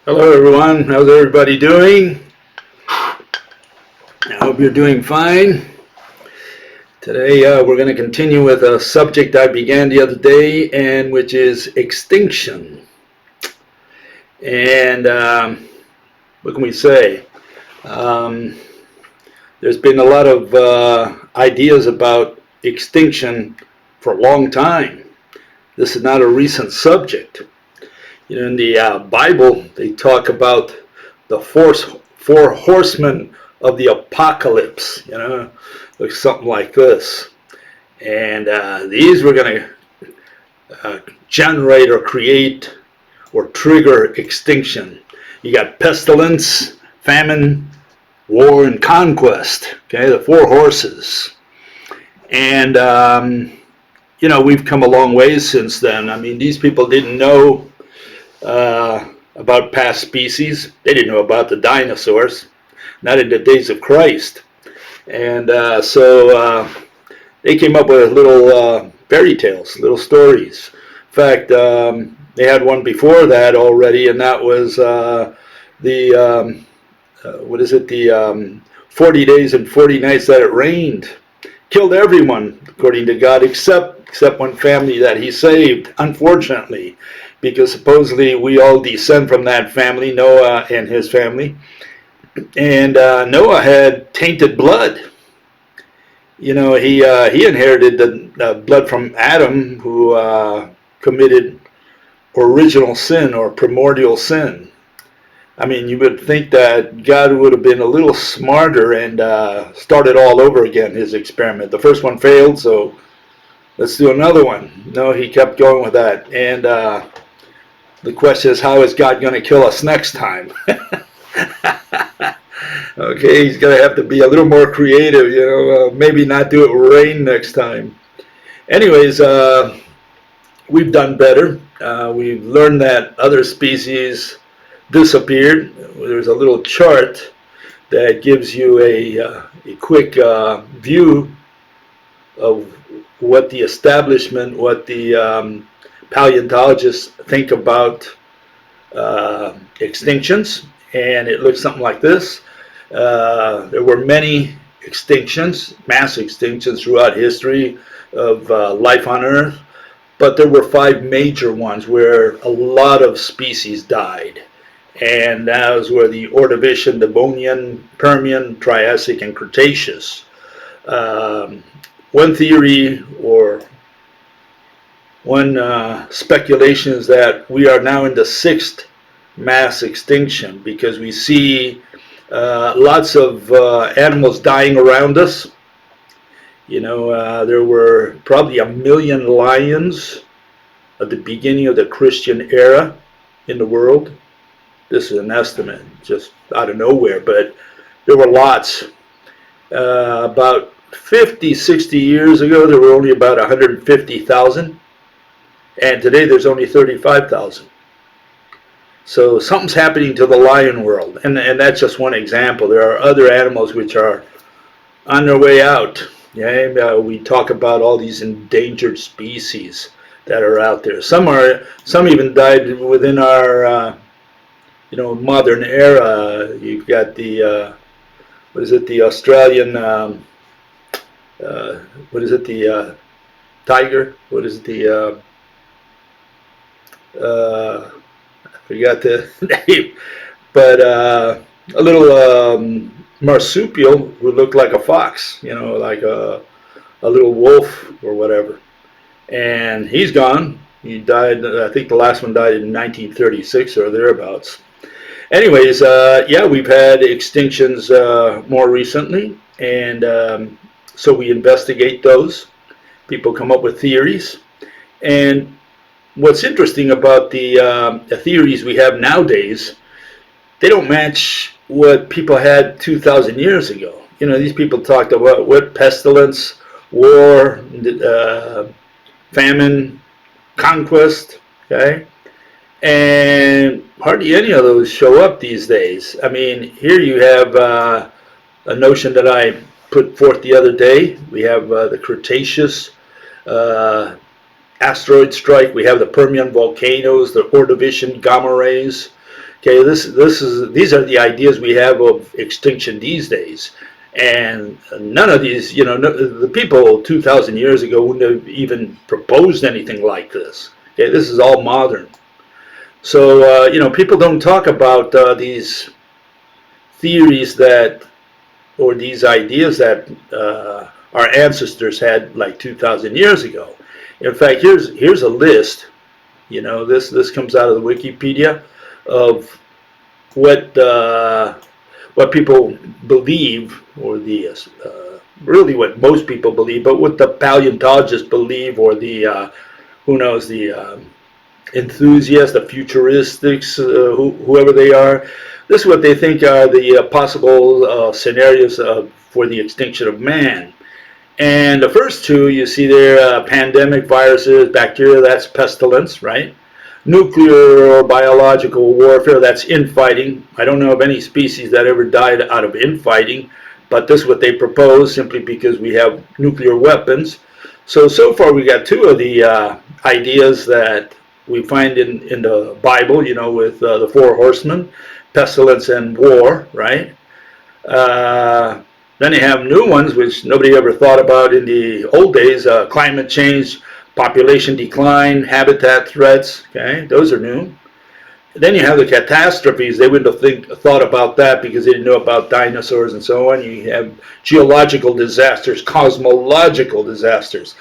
Hello everyone, how's everybody doing? I hope you're doing fine. Today we're going to continue with a subject I began the other day, and which is extinction. And what can we say? Um, there's been a lot of ideas about extinction for a long time. This is not a recent subject. You know, in the Bible, they talk about the four horsemen of the apocalypse. You know, like something like this. And these were going to generate or create or trigger extinction. You got pestilence, famine, war, and conquest. Okay, the four horses. And you know, we've come a long ways since then. I mean, these people didn't know about past species. They didn't know about the dinosaurs, not in the days of Christ. And so they came up with little fairy tales, little stories. In fact, they had one before that already, and that was what is it, the 40 days and 40 nights that it rained. Killed everyone, according to God, except one family that he saved, unfortunately, because supposedly we all descend from that family, Noah and his family. And Noah had tainted blood. You know, he inherited the blood from Adam, who committed original sin or primordial sin. I mean, you would think that God would have been a little smarter and started all over again, his experiment. The first one failed, so let's do another one. No, he kept going with that. And the question is, how is God going to kill us next time? Okay, he's going to have to be a little more creative, you know, maybe not do it rain next time. Anyways, we've done better. We've learned that other species disappeared. There's a little chart that gives you a quick view of what the establishment, what the paleontologists think about extinctions, and it looks something like this. There were many extinctions, mass extinctions throughout history of life on Earth, but there were 5 major ones where a lot of species died. And those were the Ordovician, Devonian, Permian, Triassic, and Cretaceous. One theory or one speculation is that we are now in the 6th mass extinction, because we see lots of animals dying around us. You know, there were probably 1 million lions at the beginning of the Christian era in the world. This is an estimate, just out of nowhere, but there were lots. About 50, 60 years ago, there were only about 150,000, and today there's only 35,000. So something's happening to the lion world, and that's just one example. There are other animals which are on their way out. Yeah, we talk about all these endangered species that are out there. Some even died within our you know, modern era. You've got the what is it, the Australian what is it, the tiger? What is it, the I forgot the name, but a little marsupial who looked like a fox, you know, like a little wolf or whatever. And he's gone. He died, I think the last one died in 1936 or thereabouts. Anyways, yeah, we've had extinctions more recently, and so we investigate those. People come up with theories, and what's interesting about the theories we have nowadays, they don't match what people had 2,000 years ago. You know, these people talked about what pestilence, war, famine, conquest, okay? And hardly any of those show up these days. I mean, here you have a notion that I put forth the other day. We have the Cretaceous asteroid strike. We have the Permian volcanoes, the Ordovician gamma rays. Okay, these are the ideas we have of extinction these days, and none of these, the people 2,000 years ago wouldn't have even proposed anything like this. Okay, this is all modern. So people don't talk about these theories that, or these ideas that our ancestors had like 2,000 years ago. In fact, here's a list. This comes out of the Wikipedia of what people believe, or the really what most people believe, but what the paleontologists believe, or the who knows, the enthusiasts, the futuristics, whoever they are. This is what they think are the possible scenarios for the extinction of man. And the first two you see there, pandemic, viruses, bacteria, that's pestilence, right? Nuclear or biological warfare, that's infighting. I don't know of any species that ever died out of infighting, but this is what they propose, simply because we have nuclear weapons. So far we got two of the ideas that we find in the Bible, with the four horsemen, pestilence and war, right? Then you have new ones, which nobody ever thought about in the old days, climate change, population decline, habitat threats, okay? Those are new. Then you have the catastrophes. They wouldn't have thought about that because they didn't know about dinosaurs and so on. You have geological disasters, cosmological disasters.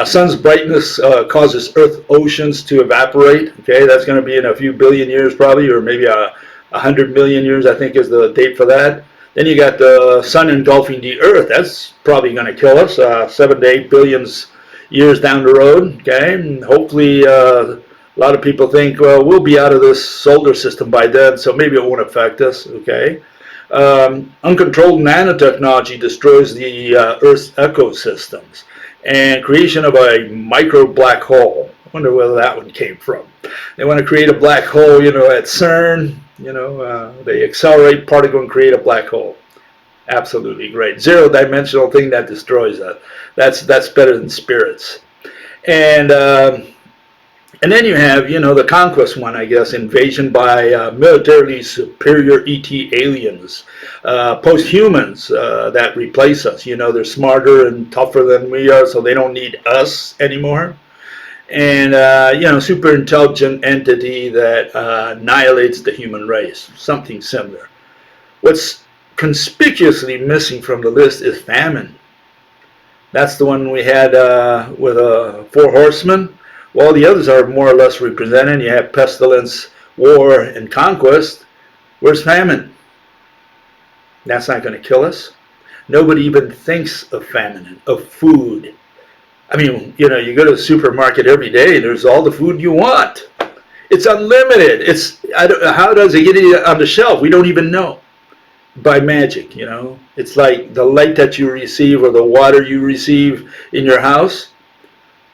Sun's brightness causes Earth oceans to evaporate. Okay, that's going to be in a few billion years probably, or maybe 100 million years, I think is the date for that. Then you got the sun engulfing the Earth. That's probably going to kill us 7 to 8 billion years down the road. Okay, and hopefully a lot of people think, well, we'll be out of this solar system by then, so maybe it won't affect us. Okay. Uncontrolled nanotechnology destroys the Earth's ecosystems, and creation of a micro black hole. I wonder where that one came from. They want to create a black hole, at CERN. They accelerate particle and create a black hole. Absolutely great. Zero-dimensional thing that destroys that. That's better than spirits. And then you have, the conquest one, I guess, invasion by militarily superior ET aliens, post-humans that replace us. They're smarter and tougher than we are, so they don't need us anymore. And, super intelligent entity that annihilates the human race, something similar. What's conspicuously missing from the list is famine. That's the one we had with four horsemen. Well, the others are more or less represented. You have pestilence, war, and conquest. Where's famine? That's not going to kill us. Nobody even thinks of famine, of food. I mean, you go to the supermarket every day, there's all the food you want. It's unlimited. How does it get on the shelf? We don't even know. By magic, It's like the light that you receive or the water you receive in your house.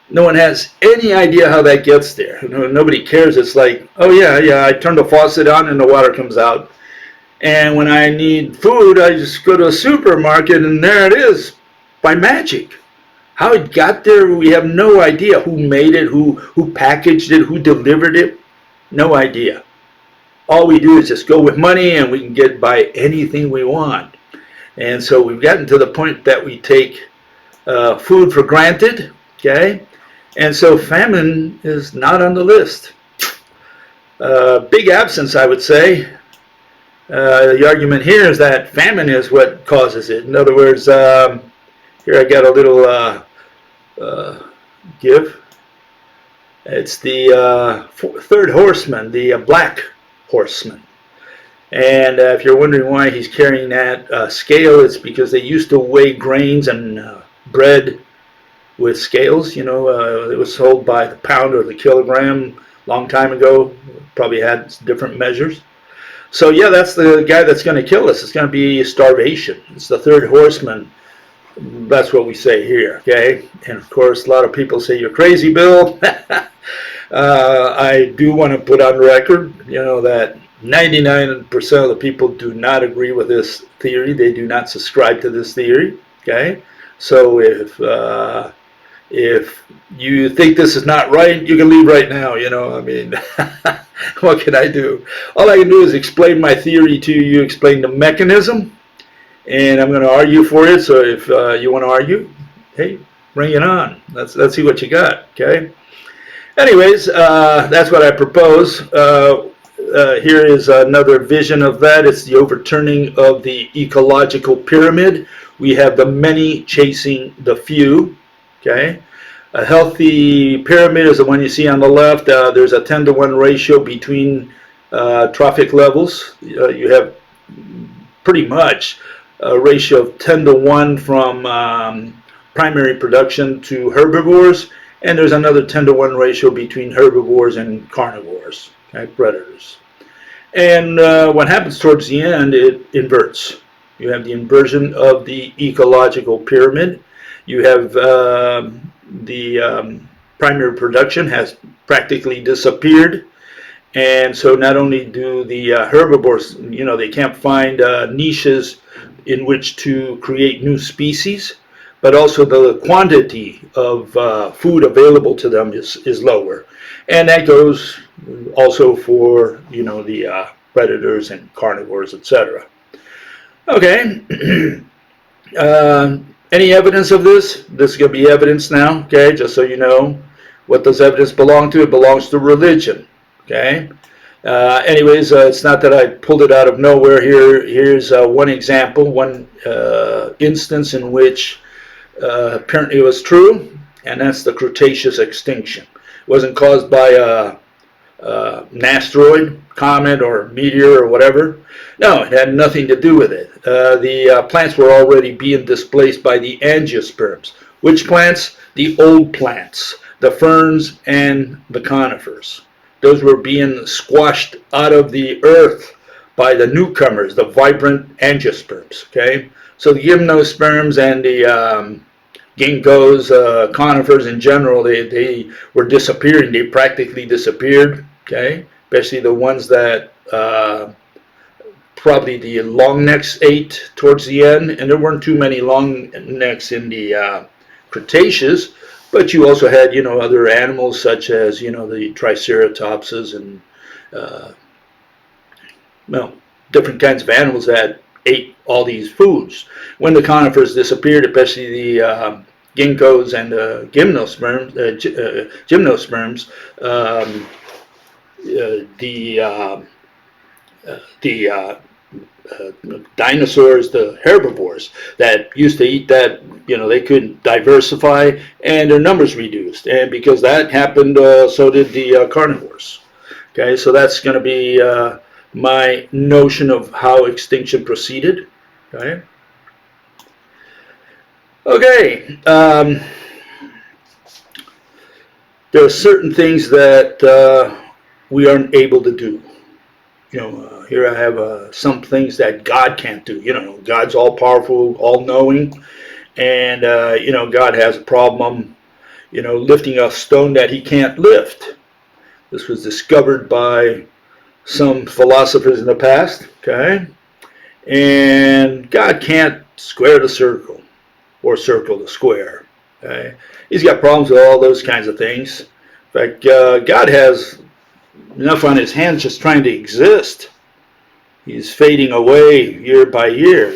No one has any idea how that gets there. Nobody cares. It's like, oh yeah, I turn the faucet on and the water comes out. And when I need food, I just go to a supermarket and there it is, by magic. How it got there, we have no idea. Who made it, who packaged it, who delivered it, no idea. All we do is just go with money and we can get by anything we want. And so we've gotten to the point that we take food for granted, okay? And so famine is not on the list. Big absence, I would say. The argument here is that famine is what causes it. In other words, here I got a little give. It's the third horseman, the black horseman. And if you're wondering why he's carrying that scale, it's because they used to weigh grains and bread with scales. It was sold by the pound or the kilogram long time ago. Probably had different measures. So yeah, that's the guy that's going to kill us. It's going to be starvation. It's the third horseman. That's what we say here, okay? And of course, a lot of people say, you're crazy, Bill. I do want to put on record, that 99% of the people do not agree with this theory. They do not subscribe to this theory, okay? So if you think this is not right, you can leave right now, What can I do? All I can do is explain my theory to you, explain the mechanism, and I'm going to argue for it. So if you want to argue, hey, bring it on. Let's see what you got. Okay. Anyways, that's what I propose. Here is another vision of that. It's the overturning of the ecological pyramid. We have the many chasing the few. Okay. A healthy pyramid is the one you see on the left. There's a 10-to-1 ratio between trophic levels. You have pretty much a ratio of 10-to-1 from primary production to herbivores, and there's another 10-to-1 ratio between herbivores and carnivores, okay, predators. And what happens towards the end, it inverts. You have the inversion of the ecological pyramid. You have the primary production has practically disappeared. And so not only do the herbivores, they can't find niches in which to create new species, but also the quantity of food available to them is lower. And that goes also for, the predators and carnivores, etc. Okay. Any evidence of this? This is going to be evidence now, okay, just so you know. What does evidence belong to? It belongs to religion, okay? Anyways, it's not that I pulled it out of nowhere. Here's one example, one instance in which apparently it was true, and that's the Cretaceous extinction. It wasn't caused by an asteroid, comet, or meteor, or whatever. No, it had nothing to do with it. The plants were already being displaced by the angiosperms. Which plants? The old plants, the ferns and the conifers. Those were being squashed out of the earth by the newcomers, the vibrant angiosperms. Okay, so the gymnosperms and the ginkgos, conifers in general, they were disappearing. They practically disappeared. Okay, especially the ones that probably the long necks ate towards the end, and there weren't too many long necks in the Cretaceous, but you also had, other animals such as, the triceratopses and, different kinds of animals that ate all these foods. When the conifers disappeared, especially the ginkgos and gymnosperms, the dinosaurs, the herbivores that used to eat that, they couldn't diversify, and their numbers reduced. And because that happened, so did the carnivores. Okay, so that's going to be my notion of how extinction proceeded. Okay. Okay. There are certain things that we aren't able to do. Here I have some things that God can't do. God's all powerful, all knowing, and God has a problem, lifting a stone that he can't lift. This was discovered by some philosophers in the past, okay? And God can't square the circle or circle the square, okay? He's got problems with all those kinds of things. In fact, God has enough on his hands just trying to exist. He's fading away year by year,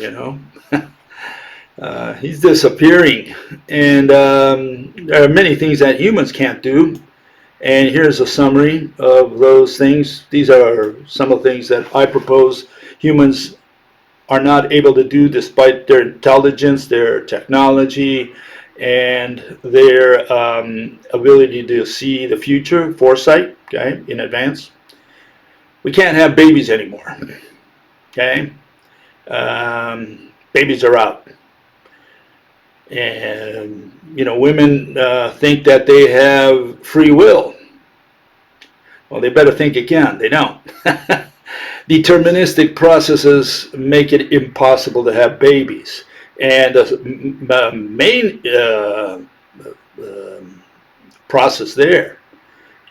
he's disappearing. And there are many things that humans can't do. And here's a summary of those things. These are some of the things that I propose humans are not able to do despite their intelligence, their technology, and their ability to see the future, foresight, okay, in advance. We can't have babies anymore. Okay, babies are out, and women think that they have free will. Well, they better think again. They don't. Deterministic processes make it impossible to have babies, and the main process there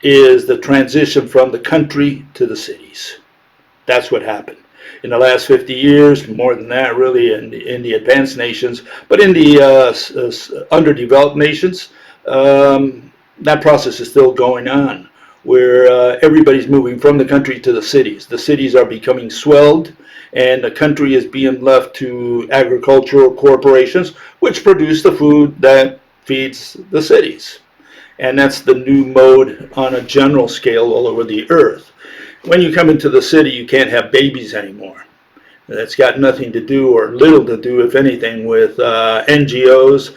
is the transition from the country to the cities. That's what happened. In the last 50 years, more than that really in the advanced nations, but in the underdeveloped nations, that process is still going on, where everybody's moving from the country to the cities. The cities are becoming swelled, and the country is being left to agricultural corporations, which produce the food that feeds the cities. And that's the new mode on a general scale all over the earth. When you come into the city, you can't have babies anymore. That's got nothing to do, or little to do, if anything, with NGOs,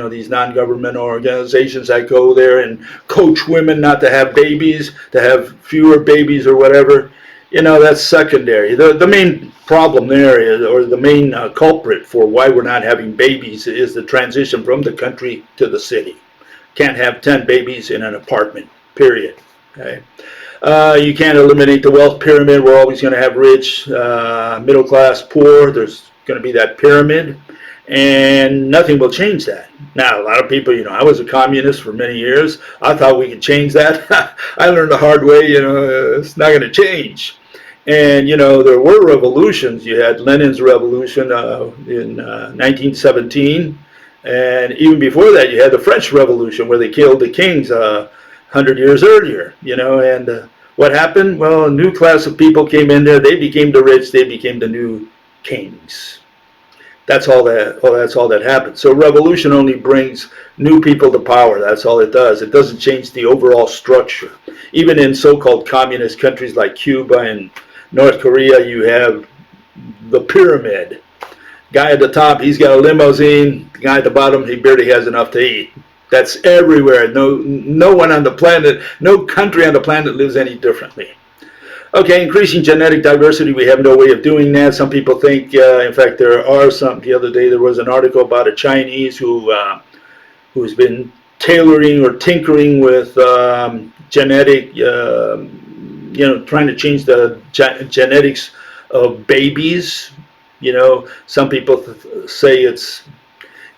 these non-government organizations that go there and coach women not to have babies, to have fewer babies or whatever. That's secondary. The main problem there is, or the main culprit for why we're not having babies, is the transition from the country to the city. Can't have 10 babies in an apartment, period. Okay? You can't eliminate the wealth pyramid. We're always going to have rich, middle class, poor. There's going to be that pyramid, and nothing will change that. Now, a lot of people, I was a communist for many years. I thought we could change that. I learned the hard way, it's not going to change. And, there were revolutions. You had Lenin's revolution in 1917. And even before that, you had the French Revolution, where they killed the kings 100 years earlier, and what happened? Well, a new class of people came in there. They became the rich. They became the new kings. That's all that happened. So revolution only brings new people to power. That's all it does. It doesn't change the overall structure. Even in so-called communist countries like Cuba and North Korea, you have the pyramid. Guy at the top, he's got a limousine. The guy at the bottom, he barely has enough to eat. That's everywhere. No one on the planet, no country on the planet lives any differently. Okay, increasing genetic diversity, we have no way of doing that. Some people think, in fact, there are some. The other day there was an article about a Chinese who's been tailoring or tinkering with genetic, trying to change the genetics of babies. Some people say it's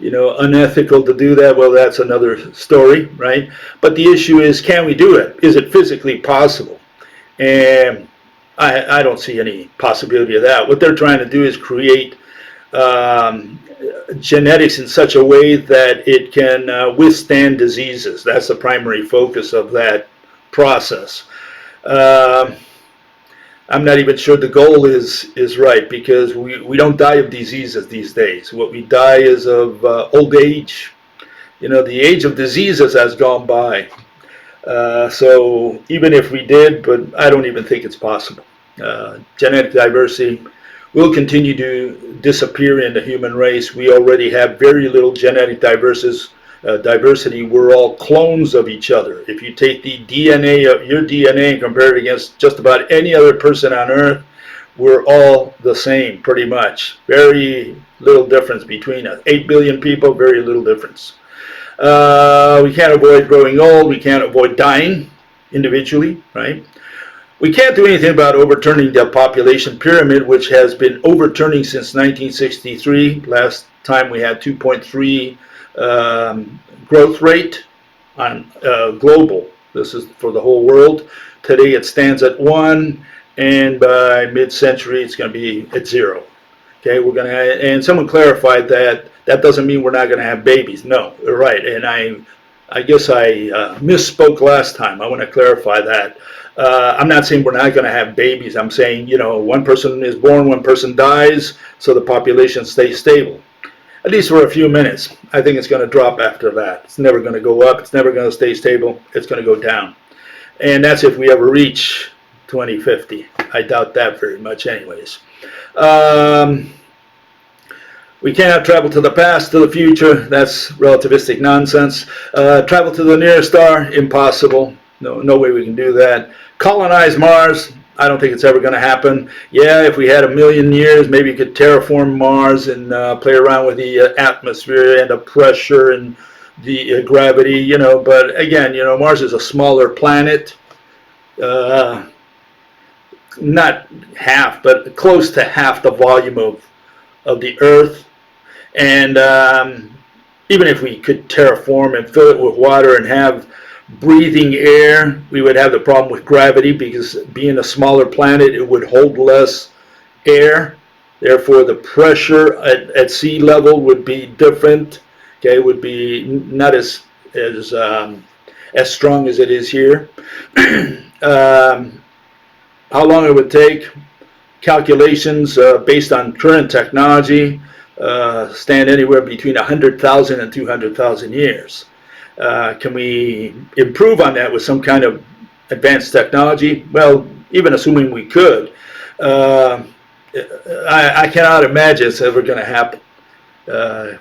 unethical to do that. Well, that's another story, right? But the issue is, can we do it? Is it physically possible? And I don't see any possibility of that. What they're trying to do is create genetics in such a way that it can withstand diseases. That's the primary focus of that process. I'm not even sure the goal is right, because we don't die of diseases these days. What we die is of old age. The age of diseases has gone by. So even if we did, but I don't even think it's possible. Genetic diversity will continue to disappear in the human race. We already have very little genetic diversity. We're all clones of each other. If you take the DNA of your DNA and compare it against just about any other person on Earth, we're all the same, pretty much. Very little difference between us. 8 billion people, very little difference. We can't avoid growing old. We can't avoid dying individually, right? We can't do anything about overturning the population pyramid, which has been overturning since 1963. Last time we had 2.3 growth rate on global. This is for the whole world. Today it stands at 1, and by mid-century it's going to be at 0. Okay, and someone clarified that doesn't mean we're not going to have babies. No, you're right, and I guess I misspoke last time. I want to clarify that. I'm not saying we're not going to have babies. I'm saying, one person is born, one person dies, so the population stays stable. At least for a few minutes. I think it's going to drop after that. It's never going to go up. It's never going to stay stable. It's going to go down. And that's if we ever reach 2050. I doubt that very much anyways. We cannot travel to the past, to the future. That's relativistic nonsense. Travel to the nearest star, impossible. No way we can do that. Colonize Mars, I don't think it's ever going to happen. Yeah, if we had 1 million years, maybe you could terraform Mars and play around with the atmosphere and the pressure and the gravity, But again, Mars is a smaller planet. Not half, but close to half the volume of the Earth. And even if we could terraform and fill it with water and have breathing air, we would have the problem with gravity, because being a smaller planet, it would hold less air. Therefore, the pressure at sea level would be different. Okay, it would be not as as strong as it is here. How long it would take, calculations based on current technology stand anywhere between 100,000 and 200,000 years. Can we improve on that with some kind of advanced technology? Well, even assuming we could, I cannot imagine it's ever going to happen.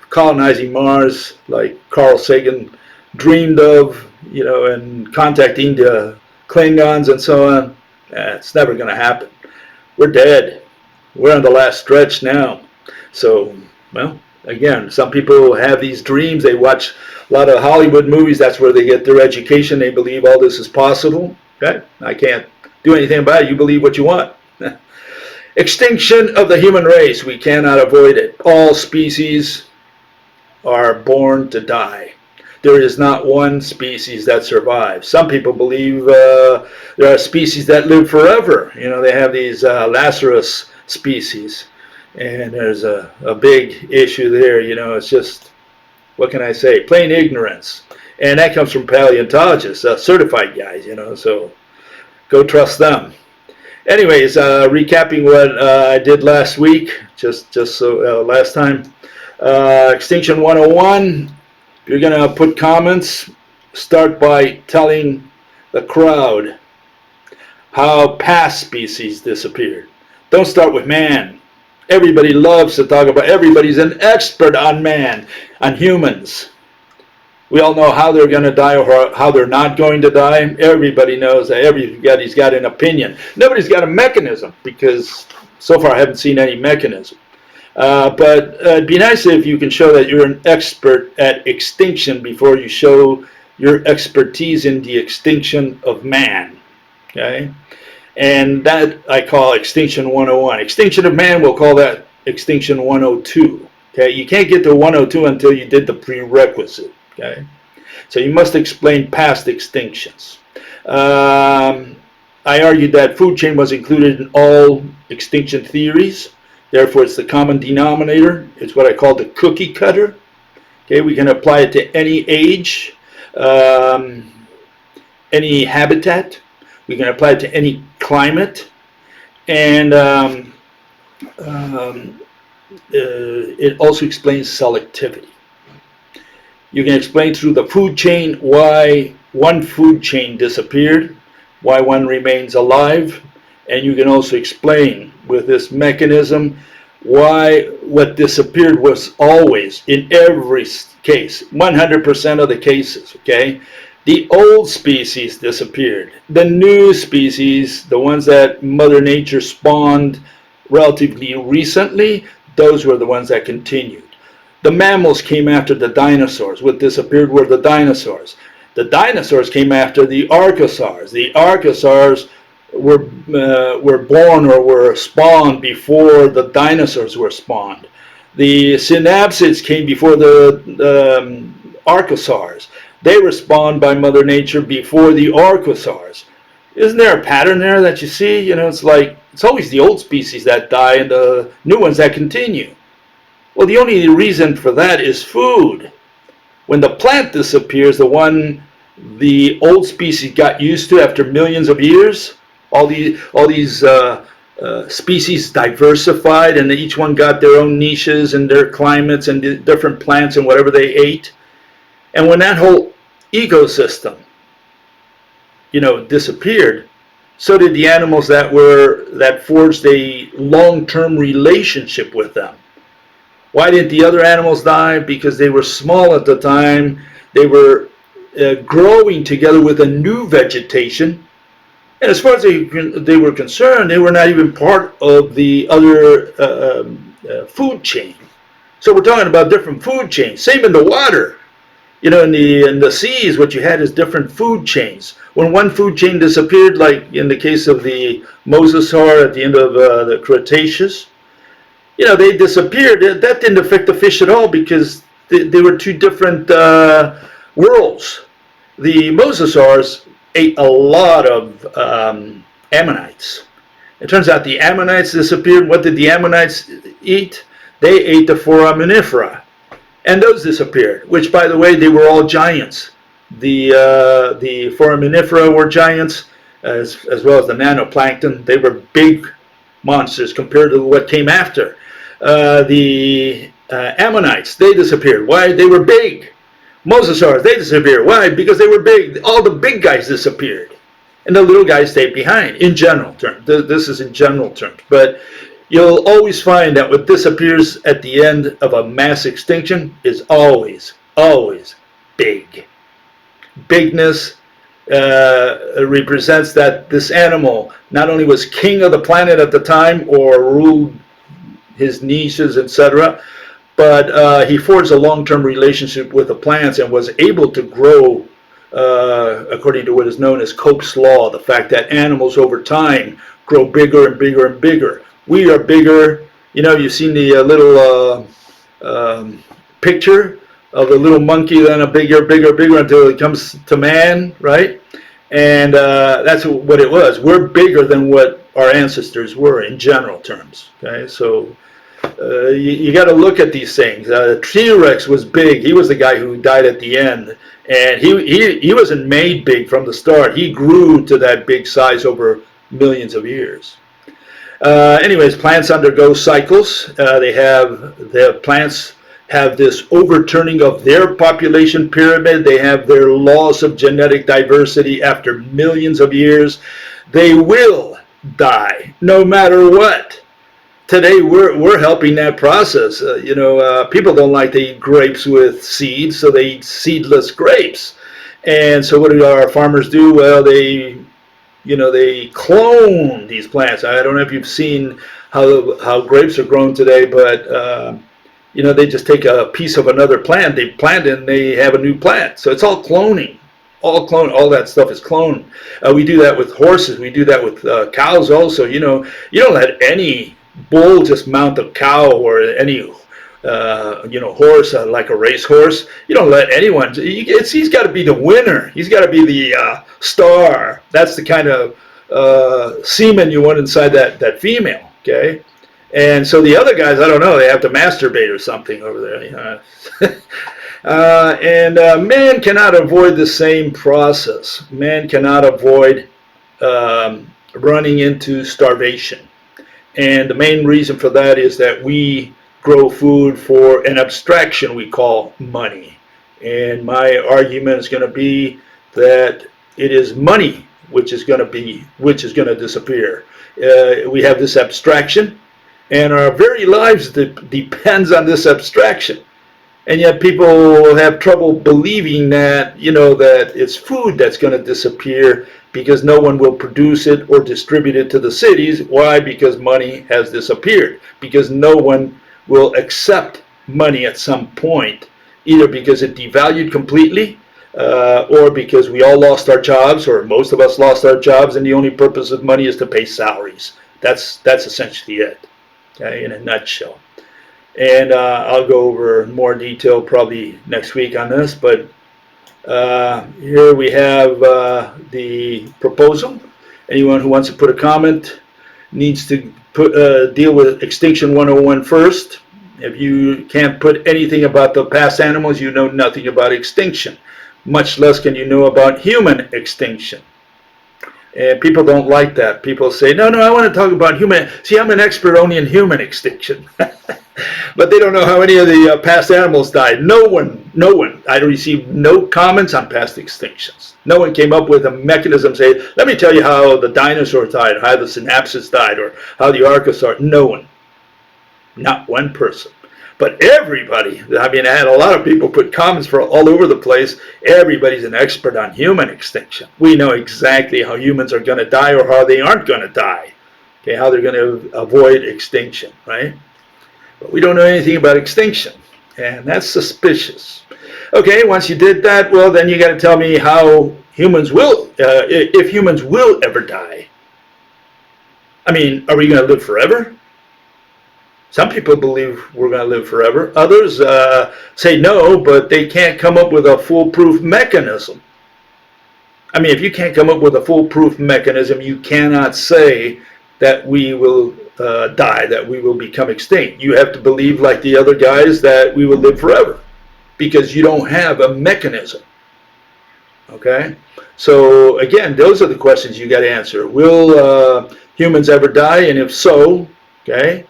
Colonizing Mars, like Carl Sagan dreamed of, and contacting the Klingons and so on, it's never going to happen. We're dead. We're on the last stretch now. So, well, again, some people have these dreams. They watch a lot of Hollywood movies. That's where they get their education. They believe all this is possible. Okay? I can't do anything about it. You believe what you want. Extinction of the human race. We cannot avoid it. All species are born to die. There is not one species that survives. Some people believe there are species that live forever. They have these Lazarus species. And there's a big issue there. It's just, what can I say? Plain ignorance. And that comes from paleontologists, certified guys, so go trust them. Anyways, recapping what I did last week, just so last time. Extinction 101, you're going to put comments. Start by telling the crowd how past species disappeared. Don't start with man. Everybody loves to talk about, everybody's an expert on man, on humans. We all know how they're going to die or how they're not going to die. Everybody knows that. Everybody's got an opinion. Nobody's got a mechanism, because so far I haven't seen any mechanism. But it'd be nice if you can show that you're an expert at extinction before you show your expertise in the extinction of man. Okay? And that I call Extinction 101. Extinction of man, we'll call that Extinction 102. Okay? You can't get to 102 until you did the prerequisite. Okay? So you must explain past extinctions. I argued that food chain was included in all extinction theories. Therefore, it's the common denominator. It's what I call the cookie cutter. Okay, we can apply it to any age, any habitat. We can apply it to any climate, and it also explains selectivity. You can explain through the food chain why one food chain disappeared, why one remains alive, and you can also explain with this mechanism why what disappeared was always, in every case, 100% of the cases, okay? The old species disappeared. The new species, the ones that Mother Nature spawned relatively recently, those were the ones that continued. The mammals came after the dinosaurs. What disappeared were the dinosaurs. The dinosaurs came after the archosaurs. The archosaurs were born or were spawned before the dinosaurs were spawned. The synapsids came before the archosaurs. They were spawned by Mother Nature before the archosaurs. Isn't there a pattern there that you see? It's like, it's always the old species that die and the new ones that continue. Well, the only reason for that is food. When the plant disappears, the one the old species got used to after millions of years, all these species diversified, and each one got their own niches and their climates and different plants and whatever they ate. And when that whole ecosystem, disappeared, so did the animals that forged a long-term relationship with them. Why didn't the other animals die? Because they were small at the time. They were growing together with a new vegetation. And as far as they were concerned, they were not even part of the other food chain. So we're talking about different food chains. Same in the water. In the seas, what you had is different food chains. When one food chain disappeared, like in the case of the mosasaur at the end of the Cretaceous, they disappeared. That didn't affect the fish at all because they were two different worlds. The mosasaurs ate a lot of ammonites. It turns out the ammonites disappeared. What did the ammonites eat? They ate the foraminifera. And those disappeared, which, by the way, they were all giants. The foraminifera were giants, as well as the nanoplankton. They were big monsters compared to what came after. The ammonites, they disappeared. Why? They were big. Mosasaurs, they disappeared. Why? Because they were big. All the big guys disappeared, and the little guys stayed behind. In general terms, this is in general terms, but you'll always find that what disappears at the end of a mass extinction is always big. Bigness represents that this animal not only was king of the planet at the time or ruled his niches, etc., but he forged a long-term relationship with the plants and was able to grow according to what is known as Cope's law, the fact that animals over time grow bigger and bigger and bigger. We are bigger. You know, you've seen the little picture of the little monkey, then a bigger until it comes to man, right? And that's what it was. We're bigger than what our ancestors were in general terms. Okay, so you got to look at these things. T-Rex was big. He was the guy who died at the end, and he wasn't made big from the start. He grew to that big size over millions of years. Anyways, plants undergo cycles. Plants have this overturning of their population pyramid. They have their loss of genetic diversity after millions of years. They will die no matter what. Today we're helping that process. People don't like to eat grapes with seeds, so they eat seedless grapes. And so what do our farmers do? Well, they clone these plants. I don't know if you've seen how grapes are grown today, but they just take a piece of another plant, they plant it, and they have a new plant. So it's all cloning. All that stuff is cloned. We do that with horses. We do that with cows also. You don't let any bull just mount a cow or any horse like a racehorse. You don't let anyone. He's got to be the winner. He's got to be the star. That's the kind of semen you want inside that female. Okay. And so the other guys, I don't know, they have to masturbate or something over there. And man cannot avoid the same process. Man cannot avoid running into starvation. And the main reason for that is that we grow food for an abstraction we call money. And my argument is going to be that it is money which is going to disappear. We have this abstraction, and our very lives depends on this abstraction. And yet people have trouble believing that, that it's food that's going to disappear because no one will produce it or distribute it to the cities. Why? Because money has disappeared. Because no one will accept money at some point, either because it devalued completely or because we all lost our jobs, or most of us lost our jobs, and the only purpose of money is to pay salaries. That's essentially it, okay, in a nutshell. And I'll go over more detail probably next week on this, but here we have the proposal. Anyone who wants to put a comment needs to deal with Extinction 101 first. If you can't put anything about the past animals, you know nothing about extinction. Much less can you know about human extinction. And people don't like that. People say, no, I want to talk about human. See, I'm an expert only in human extinction. But they don't know how any of the past animals died. No one. I received no comments on past extinctions. No one came up with a mechanism saying, let me tell you how the dinosaurs died, how the synapsids died, or how the Archosaurs. No one. Not one person. But everybody, I had a lot of people put comments for all over the place. Everybody's an expert on human extinction. We know exactly how humans are going to die or how they aren't going to die. Okay, how they're going to avoid extinction, right? But we don't know anything about extinction, and that's suspicious. Okay, once you did that, well, then you got to tell me how humans will, if humans will ever die. Are we going to live forever? Some people believe we're going to live forever. Others say no, but they can't come up with a foolproof mechanism. If you can't come up with a foolproof mechanism, you cannot say that we will die, that we will become extinct. You have to believe, like the other guys, that we will live forever, because you don't have a mechanism. Okay? So again, those are the questions you got to answer. Will humans ever die? And if so, okay,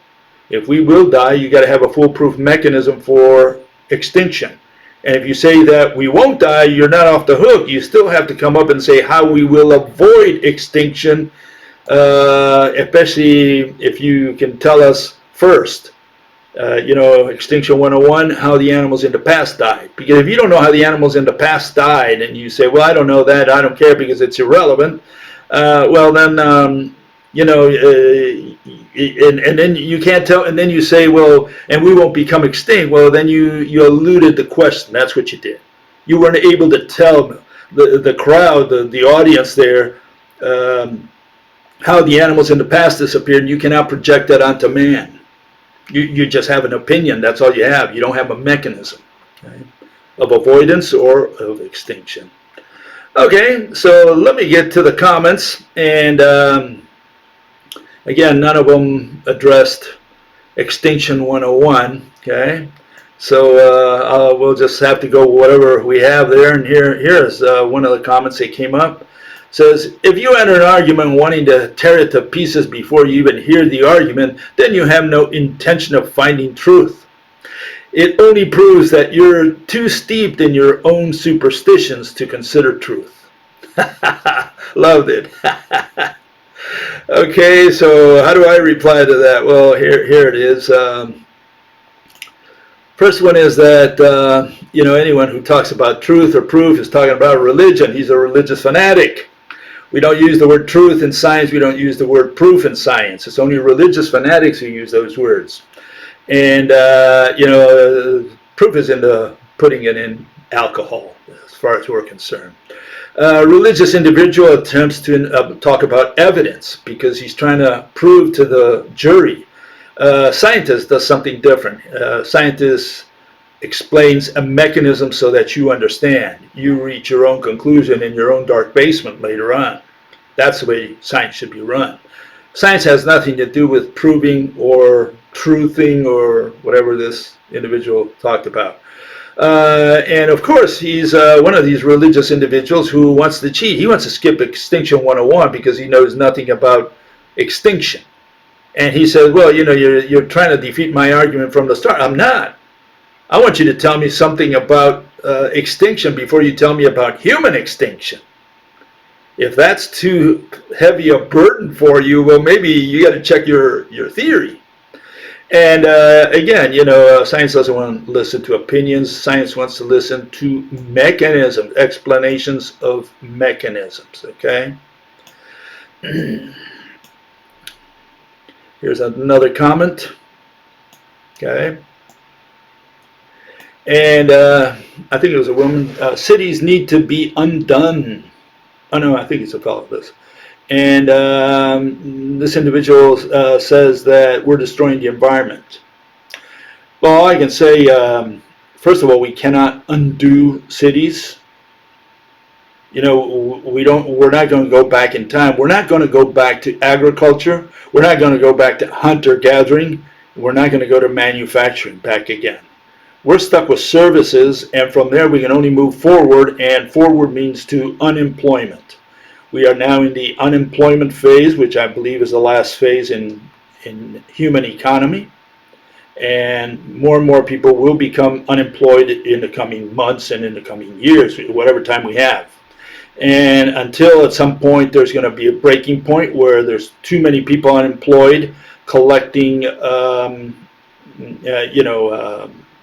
if we will die, you got to have a foolproof mechanism for extinction. And if you say that we won't die, you're not off the hook. You still have to come up and say how we will avoid extinction, especially if you can tell us first. Extinction 101, how the animals in the past died. Because if you don't know how the animals in the past died, and you say, well, I don't know that, I don't care because it's irrelevant, well, then, and then you can't tell, and then you say, well, and we won't become extinct. Well, then you eluded the question. That's what you did. You weren't able to tell the crowd, the audience there, how the animals in the past disappeared, and you cannot project that onto man. You just have an opinion. That's all you have. You don't have a mechanism, okay, of avoidance or of extinction. Okay, so let me get to the comments. And again, none of them addressed Extinction 101. Okay, so we'll just have to go whatever we have there. And here's one of the comments that came up. Says, if you enter an argument wanting to tear it to pieces before you even hear the argument, then you have no intention of finding truth. It only proves that you're too steeped in your own superstitions to consider truth. Loved it. Okay, so how do I reply to that? Well, here it is. First one is that, anyone who talks about truth or proof is talking about religion. He's a religious fanatic. We don't use the word truth in science. We don't use the word proof in science. It's only religious fanatics who use those words. And, proof is in the putting it in alcohol, as far as we're concerned. Religious individual attempts to talk about evidence because he's trying to prove to the jury. Scientist does something different. Scientist explains a mechanism so that you understand. You reach your own conclusion in your own dark basement later on. That's the way science should be run. Science has nothing to do with proving or truthing or whatever this individual talked about. And of course, he's one of these religious individuals who wants to cheat. He wants to skip Extinction 101 because he knows nothing about extinction. And he says, well, you're trying to defeat my argument from the start. I'm not. I want you to tell me something about extinction before you tell me about human extinction. If that's too heavy a burden for you, well, maybe you got to check your theory. And again, science doesn't want to listen to opinions. Science wants to listen to mechanisms, explanations of mechanisms, okay? Here's another comment, okay? And I think it was a woman. Cities need to be undone. Oh no, I think it's a fellow. This. And this individual says that we're destroying the environment. Well, all I can say, first of all, we cannot undo cities. We're not going to go back in time. We're not going to go back to agriculture. We're not going to go back to hunter-gathering. We're not going to go to manufacturing back again. We're stuck with services, and from there we can only move forward, and forward means to unemployment. We are now in the unemployment phase, which I believe is the last phase in human economy. And more people will become unemployed in the coming months and in the coming years, whatever time we have. And until at some point there's going to be a breaking point where there's too many people unemployed collecting,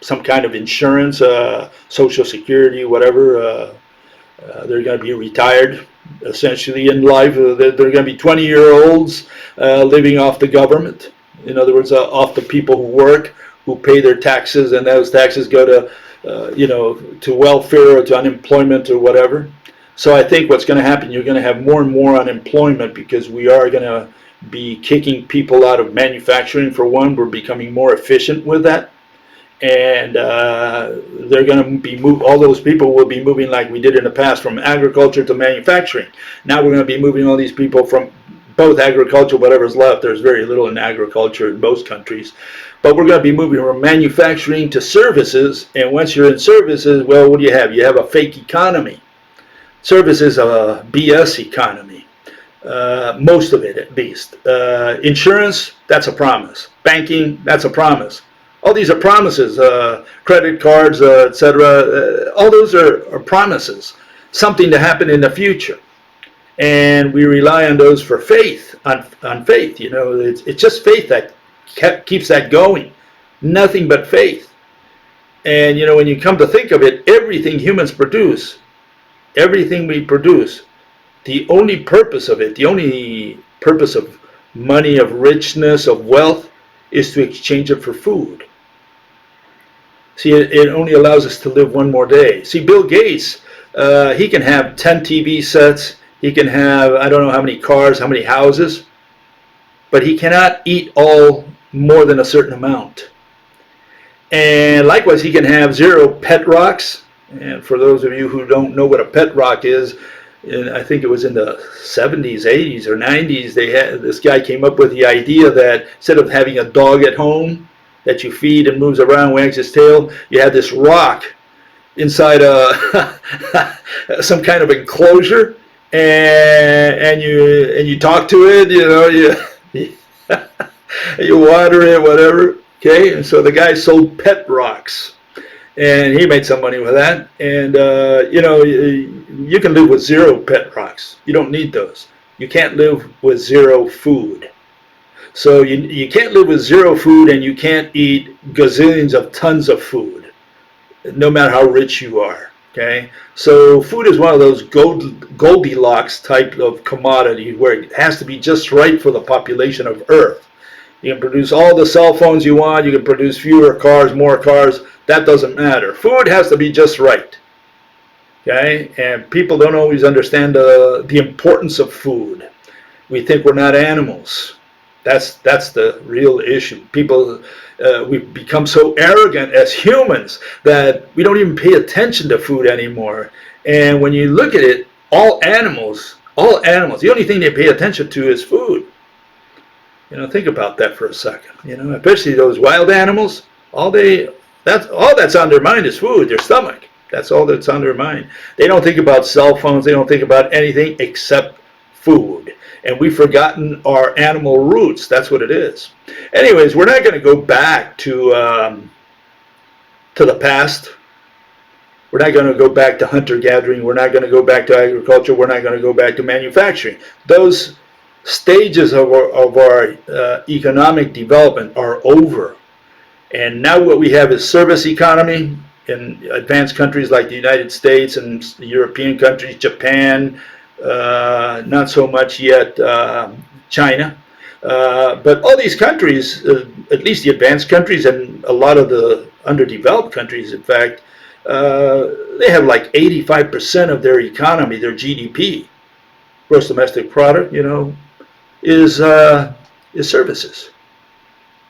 some kind of insurance, Social Security, whatever. They're going to be retired, essentially, in life. They're going to be 20-year-olds living off the government. In other words, off the people who work, who pay their taxes, and those taxes go to welfare or to unemployment or whatever. So I think what's going to happen, you're going to have more and more unemployment because we are going to be kicking people out of manufacturing. For one, we're becoming more efficient with that. And they're going to be all those people will be moving like we did in the past from agriculture to manufacturing. Now we're going to be moving all these people from both agriculture, whatever's left. There's very little in agriculture in most countries. But we're going to be moving from manufacturing to services. And once you're in services, well, what do you have? You have a fake economy. Service is a BS economy. Most of it, at least. Insurance, that's a promise. Banking, that's a promise. All these are promises. Credit cards, etc. All those are promises. Something to happen in the future. And we rely on those for faith, on faith. You know, it's just faith that keeps that going. Nothing but faith. And, you know, when you come to think of it, everything humans produce, everything we produce, the only purpose of it, the only purpose of money, of richness, of wealth, is to exchange it for food. See, it only allows us to live one more day. See, Bill Gates, he can have 10 TV sets, he can have, I don't know how many cars, how many houses, but he cannot eat all more than a certain amount. And likewise, he can have 0 pet rocks. And for those of you who don't know what a pet rock is, I think it was in the 70s, 80s, or 90s, this guy came up with the idea that instead of having a dog at home that you feed and moves around, wags his tail, you have this rock inside some kind of enclosure, and you talk to it, you know, you water it, whatever. Okay, and so the guy sold pet rocks, and he made some money with that. And you know, you can live with 0 pet rocks. You don't need those. You can't live with 0 food. So you can't live with 0 food, and you can't eat gazillions of tons of food, no matter how rich you are. Okay, so food is one of those Goldilocks type of commodity where it has to be just right for the population of Earth. You can produce all the cell phones you want. You can produce fewer cars, more cars. That doesn't matter. Food has to be just right. Okay? And people don't always understand the importance of food. We think we're not animals. That's the real issue. People, we've become so arrogant as humans that we don't even pay attention to food anymore. And when you look at it, all animals, the only thing they pay attention to is food. You know, think about that for a second. You know, especially those wild animals, all that's on their mind is food, their stomach. That's all that's on their mind. They don't think about cell phones. They don't think about anything except food. And we've forgotten our animal roots. That's what it is. Anyways, we're not going to go back to the past. We're not going to go back to hunter-gathering. We're not going to go back to agriculture. We're not going to go back to manufacturing. Those stages of our economic development are over. And now what we have is service economy in advanced countries like the United States and the European countries, Japan, not so much yet China. But all these countries, at least the advanced countries and a lot of the underdeveloped countries, in fact, they have like 85% of their economy, their GDP, gross domestic product, you know, is services.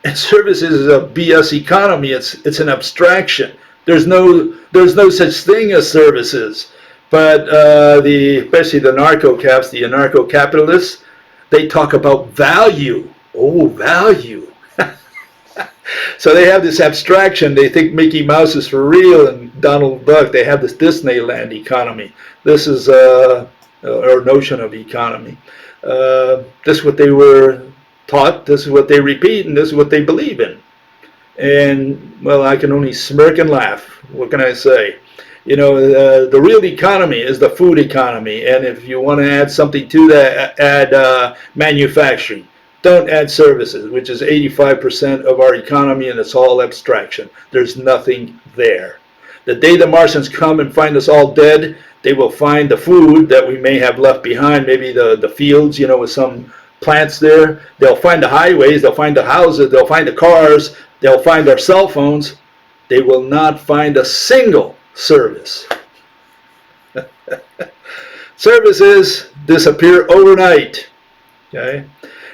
And services is a BS economy. It's an abstraction. There's no such thing as services. But especially the narco-caps, the anarcho-capitalists, they talk about value. Oh, value. So they have this abstraction. They think Mickey Mouse is for real and Donald Duck. They have this Disneyland economy. This is our notion of economy. This is what they were taught. This is what they repeat, and this is what they believe in. And well, I can only smirk and laugh. What can I say? You know, the real economy is the food economy, and if you want to add something to that, add manufacturing. Don't add services, which is 85% of our economy, and it's all abstraction. There's nothing there. The day the Martians come and find us all dead, they will find the food that we may have left behind, maybe the fields, you know, with some plants there. They'll find the highways, they'll find the houses, they'll find the cars, they'll find our cell phones. They will not find a single service. Services disappear overnight. Okay.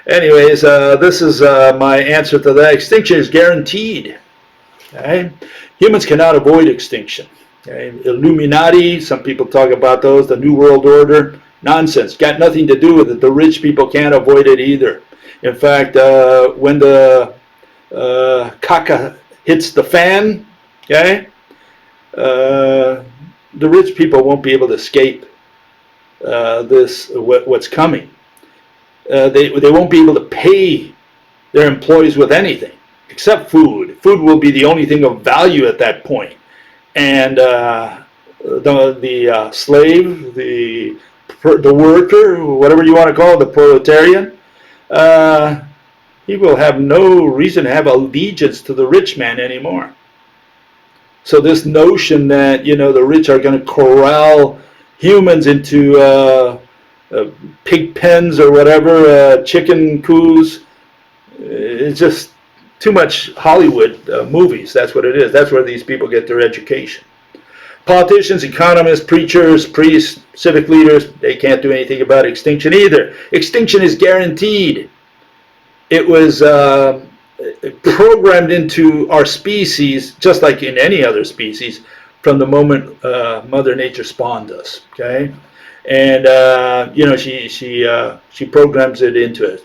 Anyways, this is my answer to that. Extinction is guaranteed. Okay? Humans cannot avoid extinction. Okay? Illuminati, some people talk about those, the New World Order, nonsense. Got nothing to do with it. The rich people can't avoid it either. In fact, when the caca hits the fan, okay, the rich people won't be able to escape. what's coming. They won't be able to pay their employees with anything except food. Food will be the only thing of value at that point. And the slave, the worker, whatever you want to call it, the proletarian, he will have no reason to have allegiance to the rich man anymore. So this notion that, you know, the rich are going to corral humans into pig pens or whatever, chicken coos, it's just too much Hollywood movies. That's what it is. That's where these people get their education. Politicians, economists, preachers, priests, civic leaders, they can't do anything about extinction either. Extinction is guaranteed. It was programmed into our species, just like in any other species, from the moment Mother Nature spawned us. Okay, and you know, she programs it into it.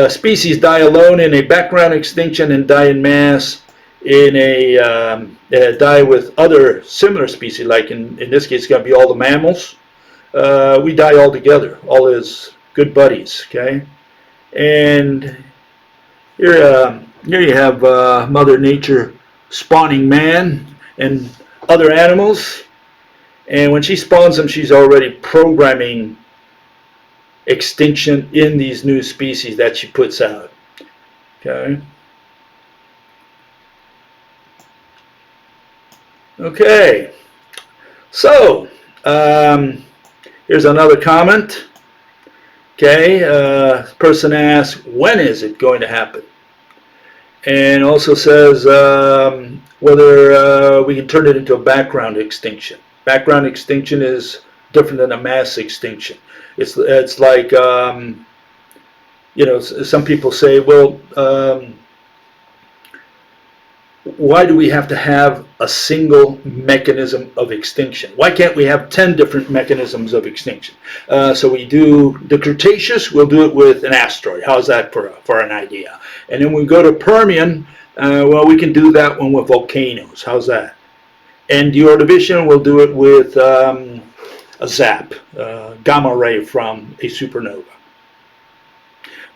Species die alone in a background extinction and die in mass in a die with other similar species. Like in this case, it's going to be all the mammals. We die all together, all as good buddies. Okay, and here you have Mother Nature spawning man and other animals, and when she spawns them, she's already programming extinction in these new species that she puts out. Okay. Okay. So here's another comment. Okay, person asks, when is it going to happen? And also says whether we can turn it into a background extinction. Background extinction is different than a mass extinction. It's like, you know, some people say, well, why do we have to have a single mechanism of extinction? Why can't we have 10 different mechanisms of extinction? So we do the Cretaceous, we'll do it with an asteroid. How's that for an idea? And then we go to Permian, well, we can do that one with volcanoes. How's that? And the Ordovician, we'll do it with a ZAP, gamma ray from a supernova.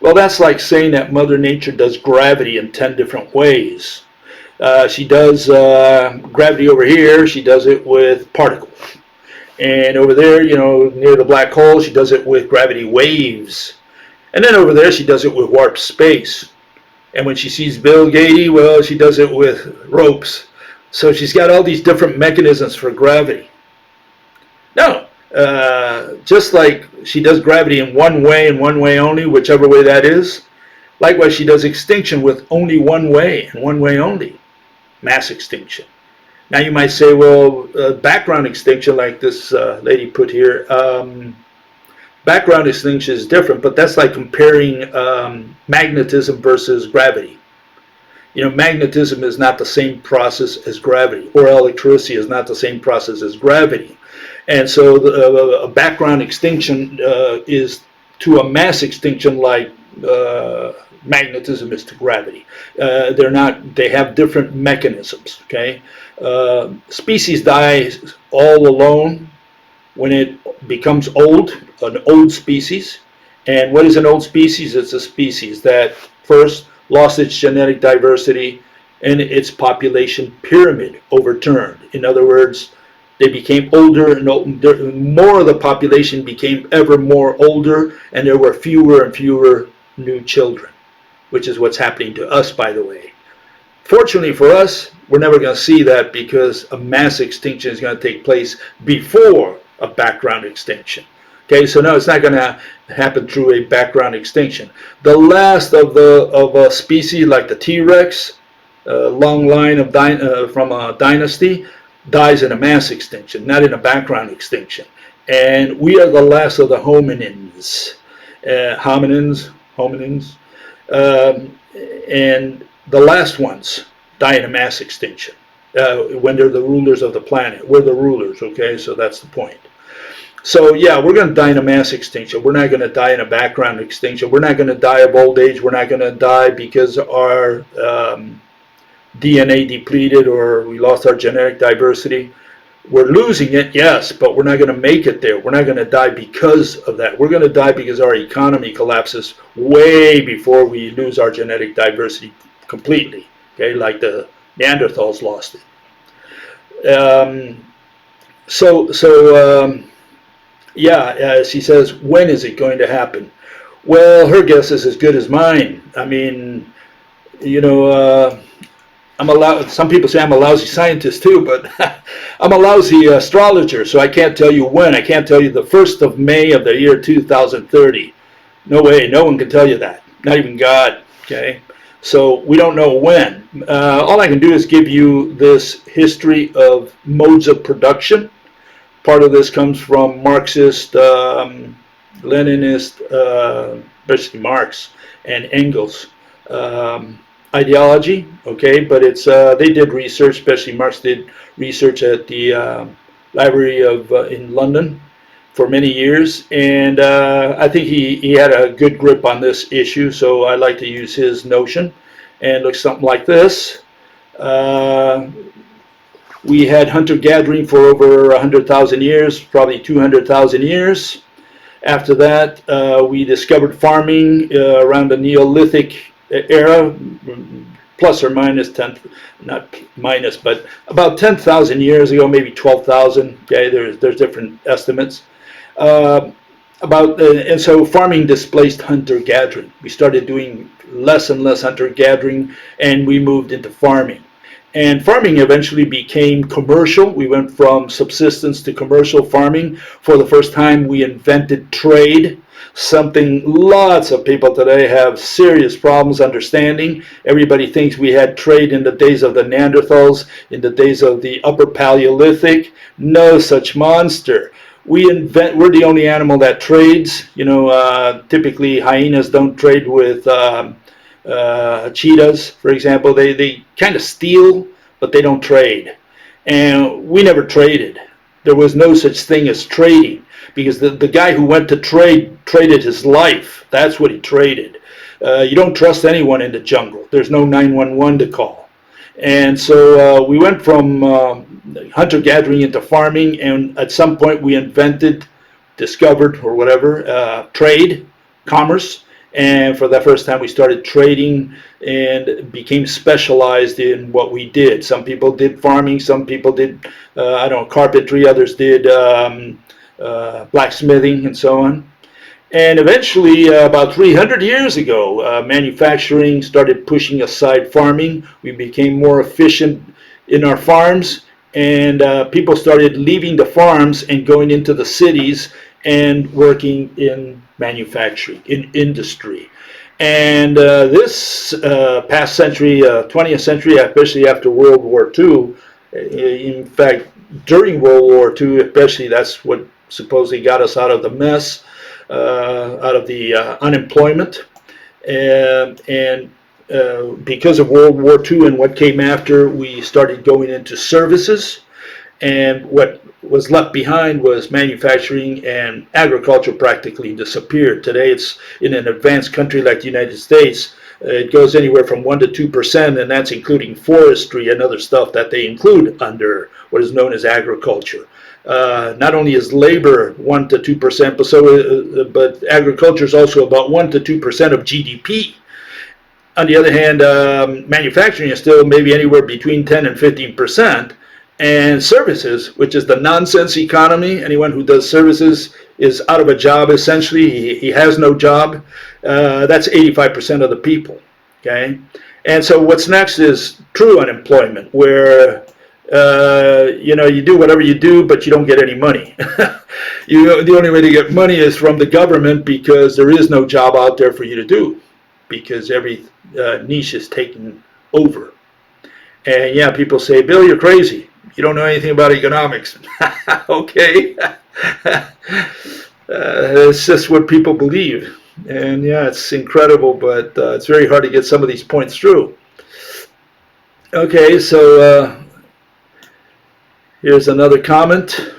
Well, that's like saying that Mother Nature does gravity in 10 different ways. She does gravity over here, she does it with particles. And over there, you know, near the black hole, she does it with gravity waves. And then over there, she does it with warp space. And when she sees Bill Gates, well, she does it with ropes. So she's got all these different mechanisms for gravity. No, just like she does gravity in one way and one way only, whichever way that is, likewise she does extinction with only one way and one way only. Mass extinction. Now you might say, well, background extinction, like this lady put here, background extinction is different, but that's like comparing magnetism versus gravity. You know, magnetism is not the same process as gravity, or electricity is not the same process as gravity. And so a background extinction is to a mass extinction like magnetism is to gravity. They have different mechanisms. Okay, species die all alone when it becomes old, an old species. And what is an old species? It's a species that first lost its genetic diversity and its population pyramid overturned. In other words, they became older and older, more of the population became ever more older, and there were fewer and fewer new children, which is what's happening to us, by the way. Fortunately for us, we're never going to see that because a mass extinction is going to take place before a background extinction. Okay, so no, it's not going to happen through a background extinction. The last of a species like the T-Rex, long line of from a dynasty, dies in a mass extinction, not in a background extinction. And we are the last of the hominins, hominins, and the last ones die in a mass extinction when they're the rulers of the planet. We're the rulers, okay? So that's the point. So yeah, we're going to die in a mass extinction. We're not going to die in a background extinction. We're not going to die of old age. We're not going to die because our DNA depleted or we lost our genetic diversity. We're losing it, yes, but we're not going to make it there. We're not going to die because of that. We're going to die because our economy collapses way before we lose our genetic diversity completely, okay, like the Neanderthals lost it. Yeah, she says, when is it going to happen? Well, her guess is as good as mine. I mean, you know, some people say I'm a lousy scientist too, but I'm a lousy astrologer, so I can't tell you when. I can't tell you the 1st of May of the year 2030. No way, no one can tell you that, not even God, okay? So we don't know when. All I can do is give you this history of modes of production. Part of this comes from Marxist, Leninist, especially Marx and Engels. Ideology, okay, but it's they did research, especially Marx did research at the Library of in London for many years, and I think he had a good grip on this issue, so I like to use his notion, and it looks something like this. We had hunter-gathering for over 100,000 years, probably 200,000 years. After that, we discovered farming around the Neolithic era, plus or minus 10, not minus, but about 10,000 years ago, maybe 12,000. Okay, there's different estimates. And so farming displaced hunter-gathering. We started doing less and less hunter-gathering, and we moved into farming. And farming eventually became commercial. We went from subsistence to commercial farming. For the first time, we invented trade, something lots of people today have serious problems understanding. Everybody thinks we had trade in the days of the Neanderthals, in the days of the Upper Paleolithic. No such monster. We're the only animal that trades. You know, typically hyenas don't trade with cheetahs, for example. They kind of steal, but they don't trade. And we never traded. There was no such thing as trading, because the guy who went to trade traded his life. That's what he traded. You don't trust anyone in the jungle. There's no 911 to call. And so we went from hunter-gathering into farming, and at some point we discovered, or whatever, trade, commerce. And for the first time we started trading and became specialized in what we did. Some people did farming, some people did, I don't know, carpentry, others did blacksmithing and so on. And eventually, about 300 years ago, manufacturing started pushing aside farming. We became more efficient in our farms, and people started leaving the farms and going into the cities and working in manufacturing, in industry. And this past century, 20th century, especially after World War II, in fact, during World War II especially, that's what supposedly got us out of the mess, out of the unemployment. And because of World War II and what came after, we started going into services. And what was left behind was manufacturing, and agriculture practically disappeared. Today it's in an advanced country like the United States, it goes anywhere from 1% to 2%, and that's including forestry and other stuff that they include under what is known as agriculture. Not only is labor 1% to 2%, but agriculture is also about 1% to 2% of GDP. On the other hand, manufacturing is still maybe anywhere between 10 and 15%. And services, which is the nonsense economy, anyone who does services is out of a job essentially. He has no job. That's 85% of the people. Okay, and so what's next is true unemployment, where you know, you do whatever you do, but you don't get any money. The only way to get money is from the government, because there is no job out there for you to do, because every niche is taken over. And yeah, people say, Bill, you're crazy. You don't know anything about economics. Okay. It's just what people believe. And yeah, it's incredible, but it's very hard to get some of these points through. Okay, so here's another comment. It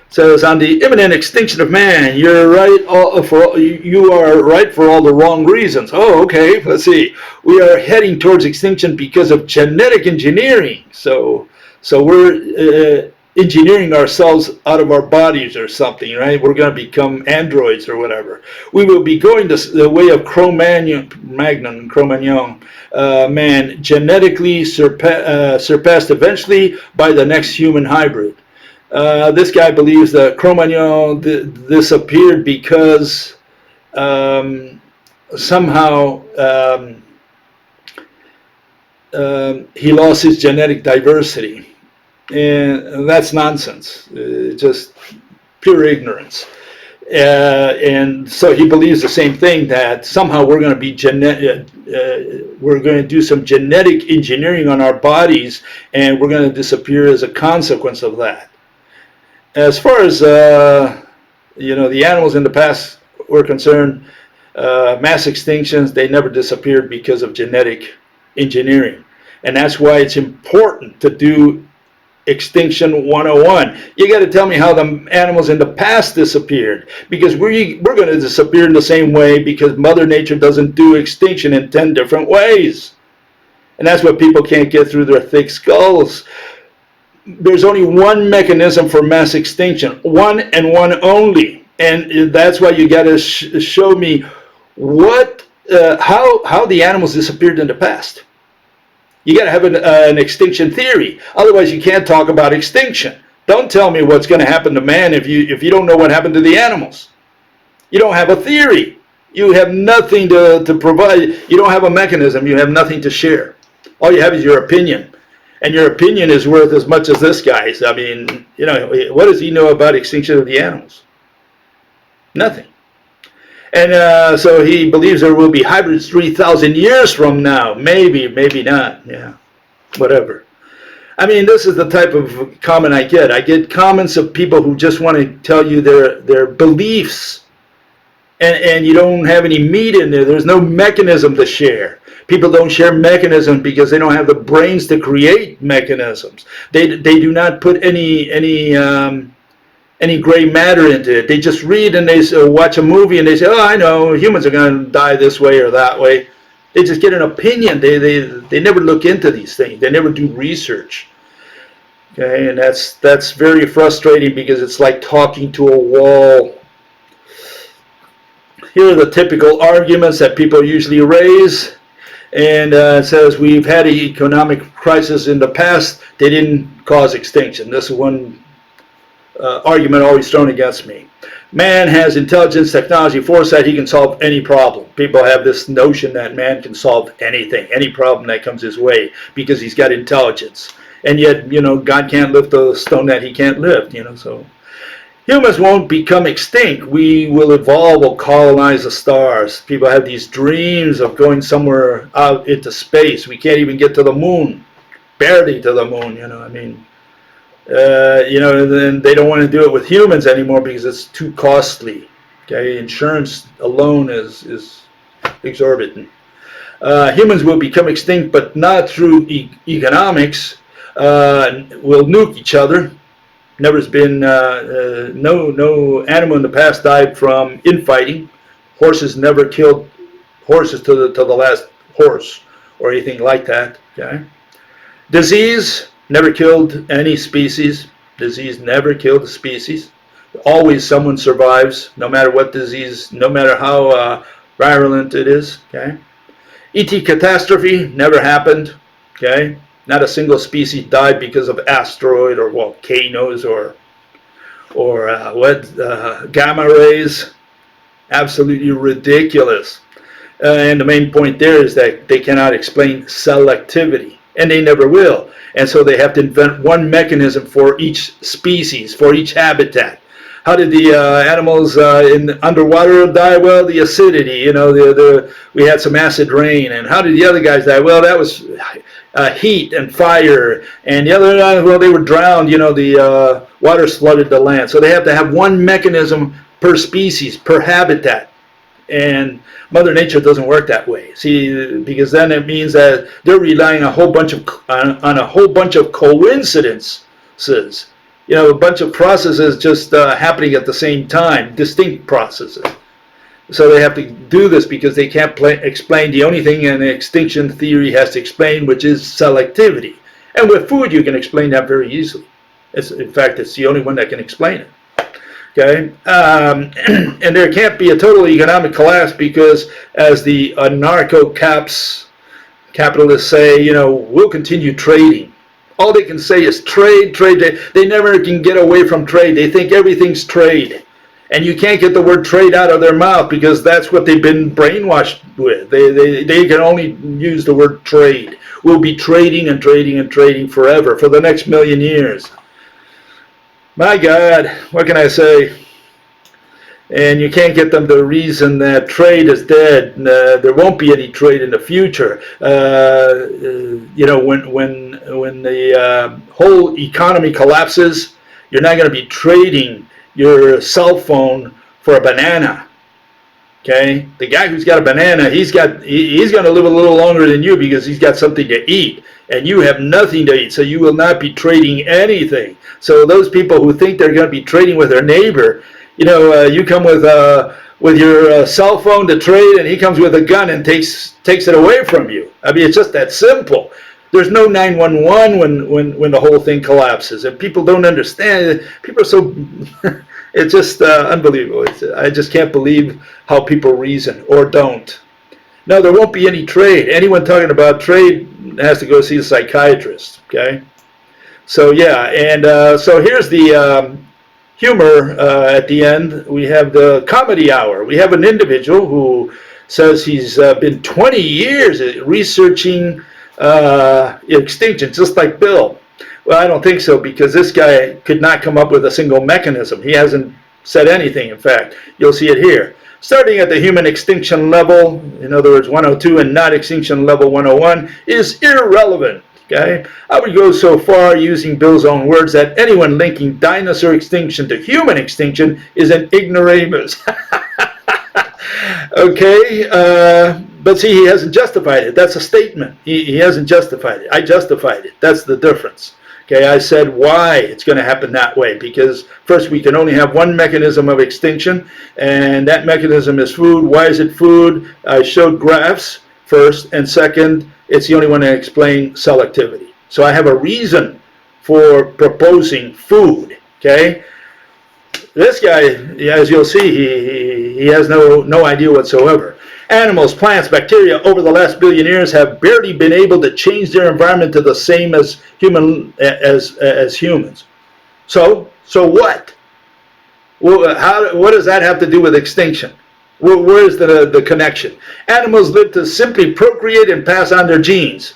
says, on the imminent extinction of man, you're right. You are right for all the wrong reasons. Oh, okay. Let's see. We are heading towards extinction because of genetic engineering. So we're engineering ourselves out of our bodies or something, right? We're going to become androids or whatever. We will be going the way of Cro-Magnon man, genetically surpassed eventually by the next human hybrid. This guy believes that Cro-Magnon disappeared because somehow he lost his genetic diversity. And that's nonsense, just pure ignorance. And so he believes the same thing, that somehow we're going to be we're going to do some genetic engineering on our bodies, and we're going to disappear as a consequence of that. As far as the animals in the past were concerned, mass extinctions, they never disappeared because of genetic engineering, and that's why it's important to do Extinction 101. You got to tell me how the animals in the past disappeared, because we're going to disappear in the same way, because Mother Nature doesn't do extinction in 10 different ways. And that's what people can't get through their thick skulls. There's only one mechanism for mass extinction, one and one only, and that's why you got to show me what how the animals disappeared in the past. You got to have an extinction theory. Otherwise, you can't talk about extinction. Don't tell me what's going to happen to man if you don't know what happened to the animals. You don't have a theory. You have nothing to provide. You don't have a mechanism. You have nothing to share. All you have is your opinion. And your opinion is worth as much as this guy's. I mean, what does he know about extinction of the animals? Nothing. And so he believes there will be hybrids 3,000 years from now. Maybe, maybe not. Yeah, whatever. I mean, this is the type of comment I get. I get comments of people who just want to tell you their beliefs. And you don't have any meat in there. There's no mechanism to share. People don't share mechanisms because they don't have the brains to create mechanisms. They do not put any gray matter into it. They just read and they watch a movie and they say, oh, I know, humans are going to die this way or that way. They just get an opinion. They never look into these things. They never do research. Okay, and that's very frustrating, because it's like talking to a wall. Here are the typical arguments that people usually raise. And it says, we've had an economic crisis in the past. They didn't cause extinction. This is one argument always thrown against me. Man has intelligence, technology, foresight. He can solve any problem. People have this notion that man can solve anything, any problem that comes his way, because he's got intelligence. And yet, God can't lift a stone that he can't lift, so humans won't become extinct. We will evolve, we'll colonize the stars. People have these dreams of going somewhere out into space. We can't even get to the moon, barely to the moon, then they don't want to do it with humans anymore because it's too costly. Okay, insurance alone is exorbitant. Humans will become extinct, but not through economics. We'll nuke each other. Never's been no animal in the past died from infighting. Horses never killed horses to the last horse or anything like that. Okay, disease never killed any species. Disease never killed a species. Always someone survives, no matter what disease, no matter how virulent it is. Okay, ET catastrophe never happened. Okay. Not a single species died because of asteroid or volcanoes or gamma rays. Absolutely ridiculous. And the main point there is that they cannot explain selectivity, and they never will. And so they have to invent one mechanism for each species, for each habitat. How did the animals in underwater die? Well, the acidity, we had some acid rain. And how did the other guys die? Well, that was heat and fire. And the other, well, they were drowned. The water flooded the land. So they have to have one mechanism per species, per habitat. And Mother Nature doesn't work that way. See, because then it means that they're relying on a whole bunch of coincidences. A bunch of processes just happening at the same time, distinct processes. So they have to do this because they can't explain the only thing an extinction theory has to explain, which is selectivity. And with food, you can explain that very easily. In fact, it's the only one that can explain it. Okay, and there can't be a total economic collapse because, as the anarcho-capitalists say, we'll continue trading. All they can say is trade, trade. They never can get away from trade. They think everything's trade. And you can't get the word trade out of their mouth because that's what they've been brainwashed with. They can only use the word trade. We'll be trading and trading and trading forever for the next million years. My God, what can I say? And you can't get them to reason that trade is dead. There won't be any trade in the future. When the whole economy collapses, you're not going to be trading your cell phone for a banana. Okay, the guy who's got a banana, he's going to live a little longer than you because he's got something to eat, and you have nothing to eat, so you will not be trading anything. So those people who think they're going to be trading with their neighbor, you come with your cell phone to trade, and he comes with a gun and takes it away from you. I mean, it's just that simple. There's no 911 when the whole thing collapses, and people don't understand. People are so it's just unbelievable. I just can't believe how people reason or don't. No, there won't be any trade. Anyone talking about trade has to go see a psychiatrist. Okay, so yeah, and so here's the humor at the end. We have the comedy hour. We have an individual who says he's been 20 years researching extinction, just like Bill. Well, I don't think so, because this guy could not come up with a single mechanism. He hasn't said anything, in fact. You'll see it here. Starting at the human extinction level, in other words 102, and not extinction level 101, is irrelevant. Okay? I would go so far, using Bill's own words, that anyone linking dinosaur extinction to human extinction is an ignoramus. Okay, but see, he hasn't justified it. That's a statement. He hasn't justified it. I justified it. That's the difference. Okay, I said why it's going to happen that way, because first, we can only have one mechanism of extinction, and that mechanism is food. Why is it food? I showed graphs first, and second, it's the only one that explains selectivity. So I have a reason for proposing food. Okay, this guy, as you'll see, he has no idea whatsoever. Animals, plants, bacteria over the last billion years have barely been able to change their environment to the same as humans. So what? What does that have to do with extinction? Where's the connection? Animals live to simply procreate and pass on their genes.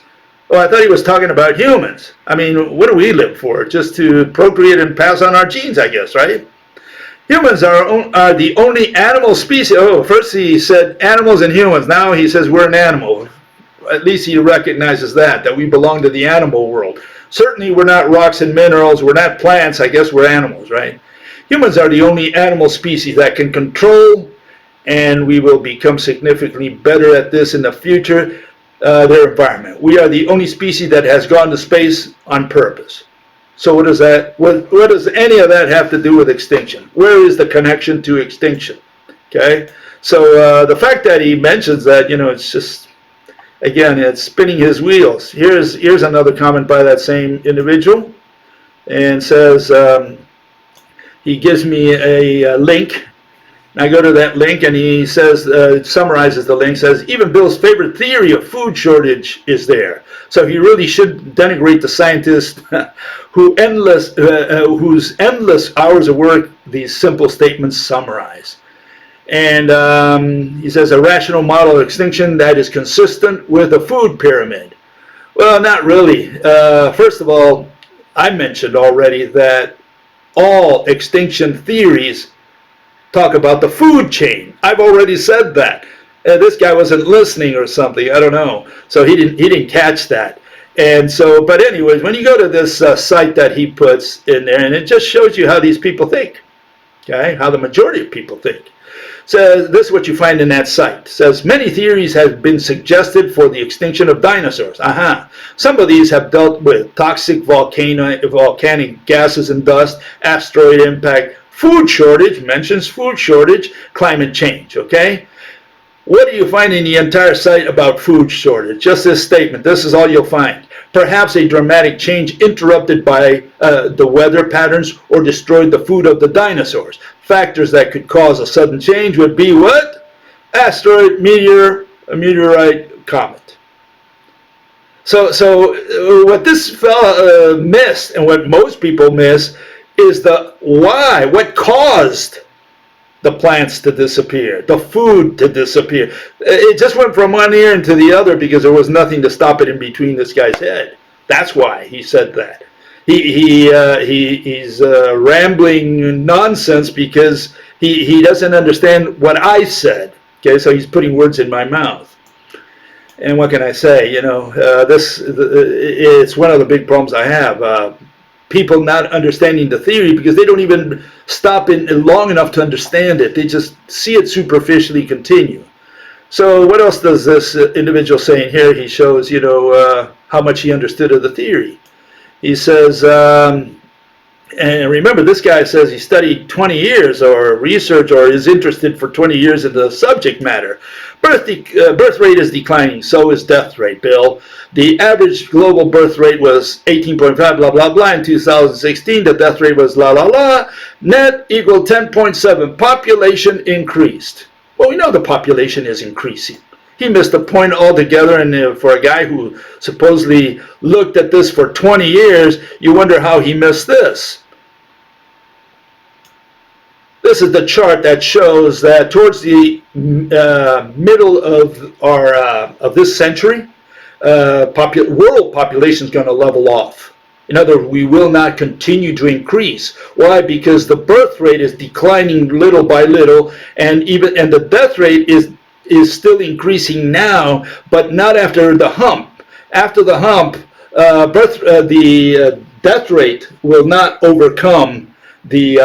Oh, I thought he was talking about humans. I mean, what do we live for? Just to procreate and pass on our genes, I guess, right? Humans are the only animal species. Oh, first he said animals and humans. Now he says we're an animal. At least he recognizes that we belong to the animal world. Certainly we're not rocks and minerals. We're not plants. I guess we're animals, right? Humans are the only animal species that can control, and we will become significantly better at this in the future, their environment. We are the only species that has gone to space on purpose. So what does any of that have to do with extinction? Where is the connection to extinction? Okay, so the fact that he mentions that, it's just, again, it's spinning his wheels. Here's another comment by that same individual, and says, he gives me a link. I go to that link, and he says, summarizes the link, says, even Bill's favorite theory of food shortage is there. So he really should denigrate the scientist whose endless hours of work these simple statements summarize. And he says, a rational model of extinction that is consistent with a food pyramid. Well, not really. First of all, I mentioned already that all extinction theories talk about the food chain. I've already said that. This guy wasn't listening or something. I don't know. So he didn't catch that. And so, but anyways, when you go to this site that he puts in there, and it just shows you how these people think. Okay, how the majority of people think. So this is what you find in that site. It says many theories have been suggested for the extinction of dinosaurs. Some of these have dealt with toxic volcanic gases and dust, asteroid impact, food shortage, mentions food shortage, climate change, okay? What do you find in the entire site about food shortage? Just this statement. This is all you'll find. Perhaps a dramatic change interrupted by the weather patterns or destroyed the food of the dinosaurs. Factors that could cause a sudden change would be what? Asteroid, meteor, a meteorite, comet. So what this fella missed, and what most people miss, is the why. What caused the plants to disappear, the food to disappear? It just went from one ear into the other because there was nothing to stop it in between this guy's head. That's why he said that. He's rambling nonsense because he doesn't understand what I said. Okay, so he's putting words in my mouth. And what can I say? You know, it's one of the big problems I have. People not understanding the theory because they don't even stop in long enough to understand it. They just see it superficially continue. So what else does this individual say in here? He shows, you know, how much he understood of the theory. He says, and remember, this guy says he studied 20 years or research or is interested for 20 years in the subject matter. Birth rate is declining, so is death rate, Bill. The average global birth rate was 18.5, blah, blah, blah. In 2016, the death rate was la, la, la. Net equal 10.7. Population increased. Well, we know the population is increasing. He missed the point altogether, and for a guy who supposedly looked at this for 20 years, you wonder how he missed this. This is the chart that shows that towards the middle of this century, world population is going to level off. In other words, we will not continue to increase. Why? Because the birth rate is declining little by little, and the death rate is still increasing now, but not after the hump. After the hump, the death rate will not overcome the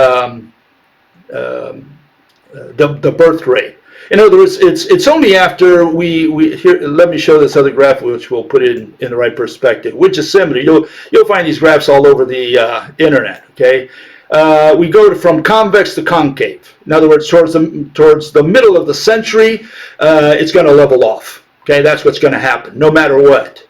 birth rate. In other words, it's only after we here. Let me show this other graph, which will put it in the right perspective, which is similar. You'll find these graphs all over the internet. Okay, we go from convex to concave. In other words, towards the middle of the century, it's going to level off. Okay, that's what's going to happen, no matter what.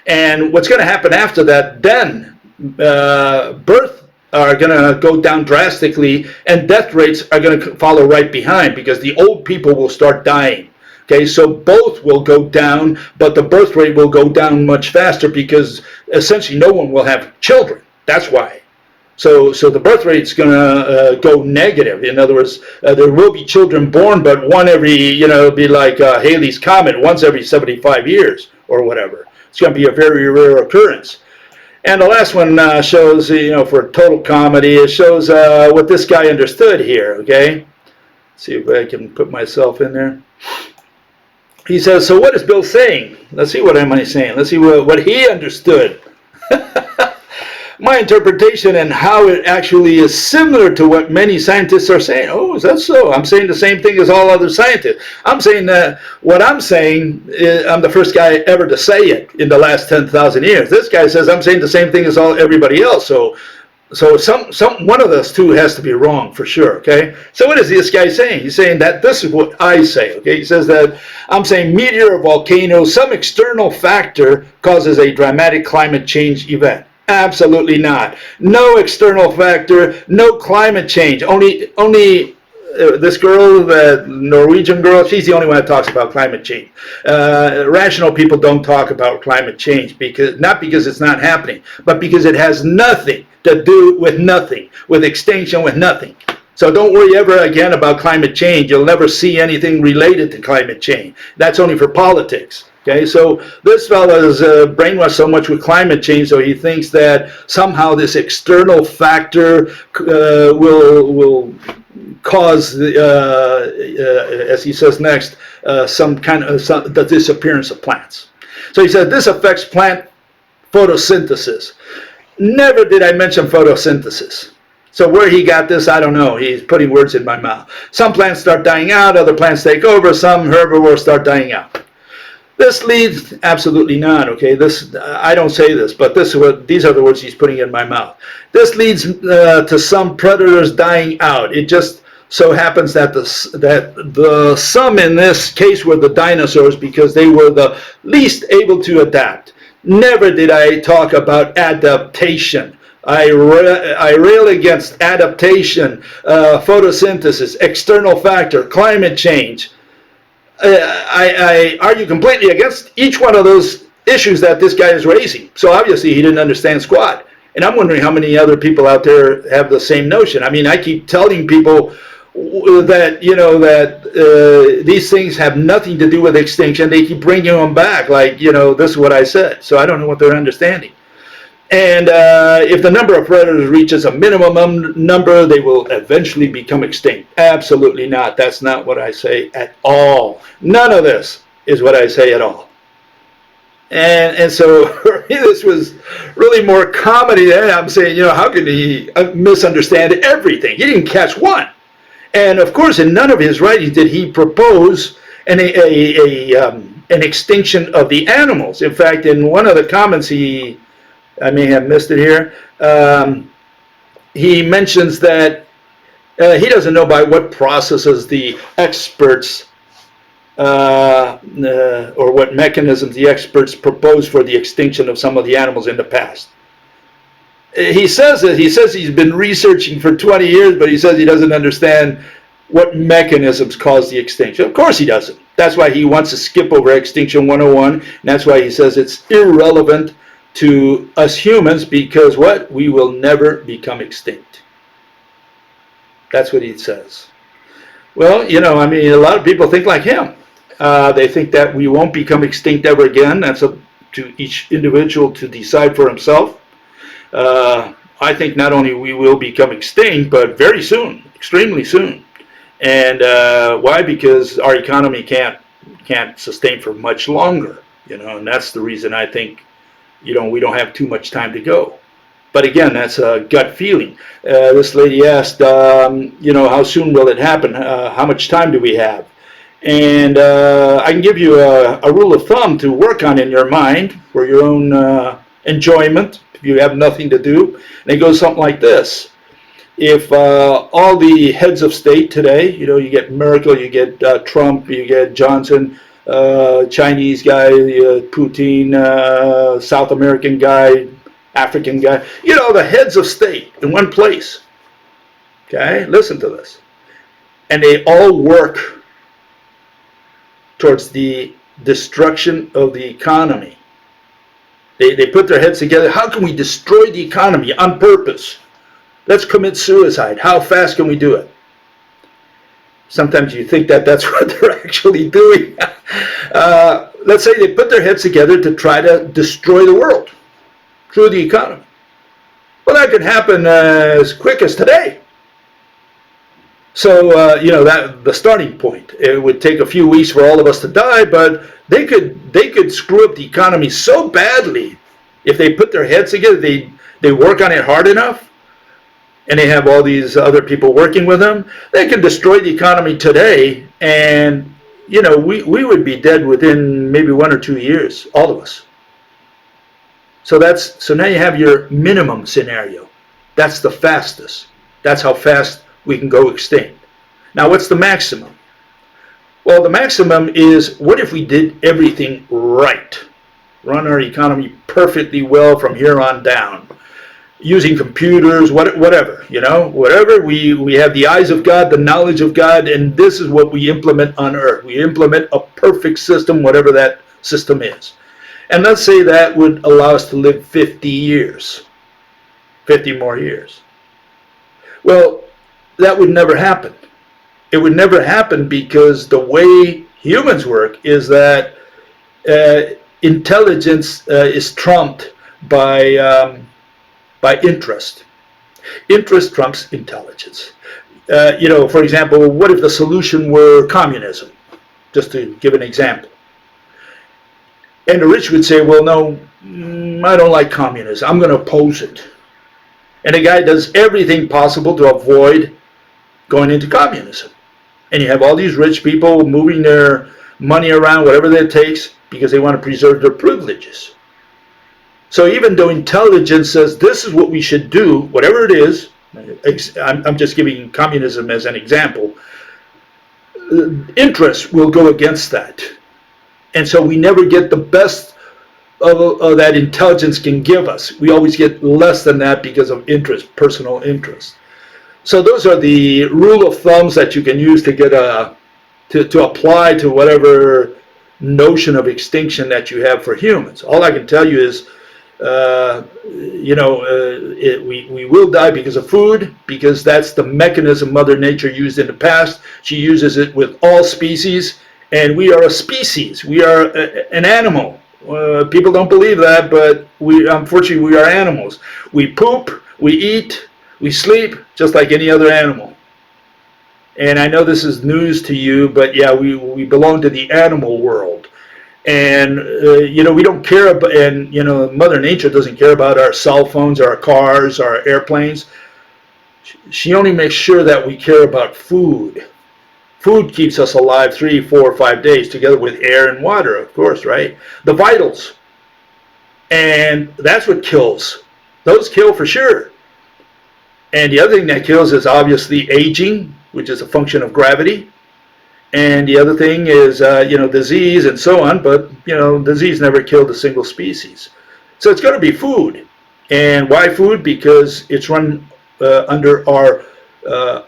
And what's going to happen after that? Then birth are going to go down drastically, and death rates are going to follow right behind because the old people will start dying. Okay, so both will go down, but the birth rate will go down much faster because essentially no one will have children. That's why. So the birth rate is going to go negative. In other words, there will be children born, but one every, it'll be like Halley's Comet, once every 75 years or whatever. It's going to be a very rare occurrence. And the last one shows, for total comedy, it shows what this guy understood here, okay? Let's see if I can put myself in there. He says, so what is Bill saying? Let's see what am I saying. Let's see what he understood. My interpretation and how it actually is similar to what many scientists are saying. Oh, is that so? I'm saying the same thing as all other scientists. I'm saying that what I'm saying, I'm the first guy ever to say it in the last 10,000 years. This guy says I'm saying the same thing as everybody else. So one of those two has to be wrong for sure, okay? So what is this guy saying? He's saying that this is what I say, okay? He says that I'm saying meteor or volcano, some external factor causes a dramatic climate change event. Absolutely not. No external factor, no climate change. Only this girl, the Norwegian girl, she's the only one that talks about climate change. Rational people don't talk about climate change, not because it's not happening, but because it has nothing to do with nothing, with extinction, with nothing. So don't worry ever again about climate change. You'll never see anything related to climate change. That's only for politics. Okay, so this fellow is brainwashed so much with climate change, so he thinks that somehow this external factor will cause, as he says next, the disappearance of plants. So he said this affects plant photosynthesis. Never did I mention photosynthesis. So where he got this, I don't know. He's putting words in my mouth. Some plants start dying out, other plants take over, some herbivores start dying out. This leads, absolutely not, okay? I don't say this, but these are the words he's putting in my mouth. This leads to some predators dying out. It just So happens that the some in this case were the dinosaurs because they were the least able to adapt. Never did I talk about adaptation. I rail against adaptation, photosynthesis, external factor, climate change. I argue completely against each one of those issues that this guy is raising. So obviously he didn't understand squat. And I'm wondering how many other people out there have the same notion. I mean, I keep telling people that, you know, that these things have nothing to do with extinction. They keep bringing them back like, you know, this is what I said. So I don't know what they're understanding. And if the number of predators reaches a minimum number, they will eventually become extinct. Absolutely not. That's not what I say at all. None of this is what I say at all. And so this was really more comedy than I'm saying, you know, how could he misunderstand everything? He didn't catch one. And of course, in none of his writings did he propose an extinction of the animals. In fact, in one of the comments, I may have missed it here, he mentions that he doesn't know by what processes the experts or what mechanisms the experts propose for the extinction of some of the animals in the past. He says that he's been researching for 20 years, but he says he doesn't understand what mechanisms cause the extinction. Of course he doesn't. That's why he wants to skip over Extinction 101, and that's why he says it's irrelevant to us humans because what? We will never become extinct. That's what he says. Well, you know, I mean, a lot of people think like him. They think that we won't become extinct ever again. That's up to each individual to decide for himself. I think not only we will become extinct, but very soon, extremely soon. And why? Because our economy can't sustain for much longer. You know, and that's the reason I think, you know, we don't have too much time to go. But again, that's a gut feeling. This lady asked, you know, how soon will it happen? How much time do we have? And I can give you a rule of thumb to work on in your mind for your own enjoyment if you have nothing to do. And it goes something like this. If all the heads of state today, you know, you get Merkel, you get Trump, you get Johnson, Chinese guy, Putin, South American guy, African guy, you know, the heads of state in one place. Okay, listen to this. And they all work towards the destruction of the economy. They put their heads together. How can we destroy the economy on purpose? Let's commit suicide. How fast can we do it? Sometimes you think that that's what they're actually doing. Let's say they put their heads together to try to destroy the world through the economy. Well, that could happen as quick as today. So, you know, that the starting point. It would take a few weeks for all of us to die, but they could screw up the economy so badly if they put their heads together, they work on it hard enough, and they have all these other people working with them, they can destroy the economy today, and, you know, we would be dead within maybe 1 or 2 years, all of us. So now you have your minimum scenario. That's the fastest. That's how fast we can go extinct. Now, what's the maximum? Well, the maximum is, what if we did everything right? Run our economy perfectly well from here on down, using computers, whatever, you know, whatever. We have the eyes of God, the knowledge of God, and this is what we implement on earth. We implement a perfect system, whatever that system is. And let's say that would allow us to live 50 years, 50 more years. Well, that would never happen. It would never happen because the way humans work is that intelligence is trumped by interest. Interest trumps intelligence. You know, for example, what if the solution were communism? Just to give an example. And the rich would say, well, no, I don't like communism. I'm going to oppose it. And the guy does everything possible to avoid going into communism. And you have all these rich people moving their money around, whatever that takes, because they want to preserve their privileges. So even though intelligence says this is what we should do, whatever it is, I'm just giving communism as an example. Interest will go against that. And so we never get the best of that intelligence can give us. We always get less than that because of interest, personal interest. So those are the rule of thumbs that you can use to get to apply to whatever notion of extinction that you have for humans. All I can tell you is, we will die because of food, because that's the mechanism Mother Nature used in the past. She uses it with all species, and we are a species. We are an animal. People don't believe that, but unfortunately, we are animals. We poop, we eat, we sleep, just like any other animal. And I know this is news to you, but yeah, we belong to the animal world. And, we don't care about, and, Mother Nature doesn't care about our cell phones, our cars, our airplanes. She only makes sure that we care about food. Food keeps us alive 3, 4, 5 days, together with air and water, of course, right? The vitals. And that's what kills. Those kill for sure. And the other thing that kills is obviously aging, which is a function of gravity. And the other thing is, disease and so on. But, disease never killed a single species. So it's going to be food. And why food? Because it's run under our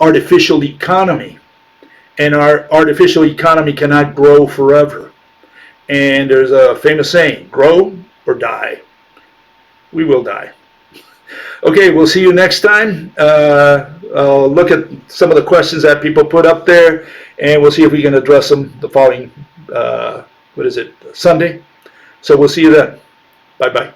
artificial economy. And our artificial economy cannot grow forever. And there's a famous saying, grow or die. We will die. Okay, we'll see you next time. I'll look at some of the questions that people put up there, and we'll see if we can address them the following, Sunday. So we'll see you then. Bye-bye.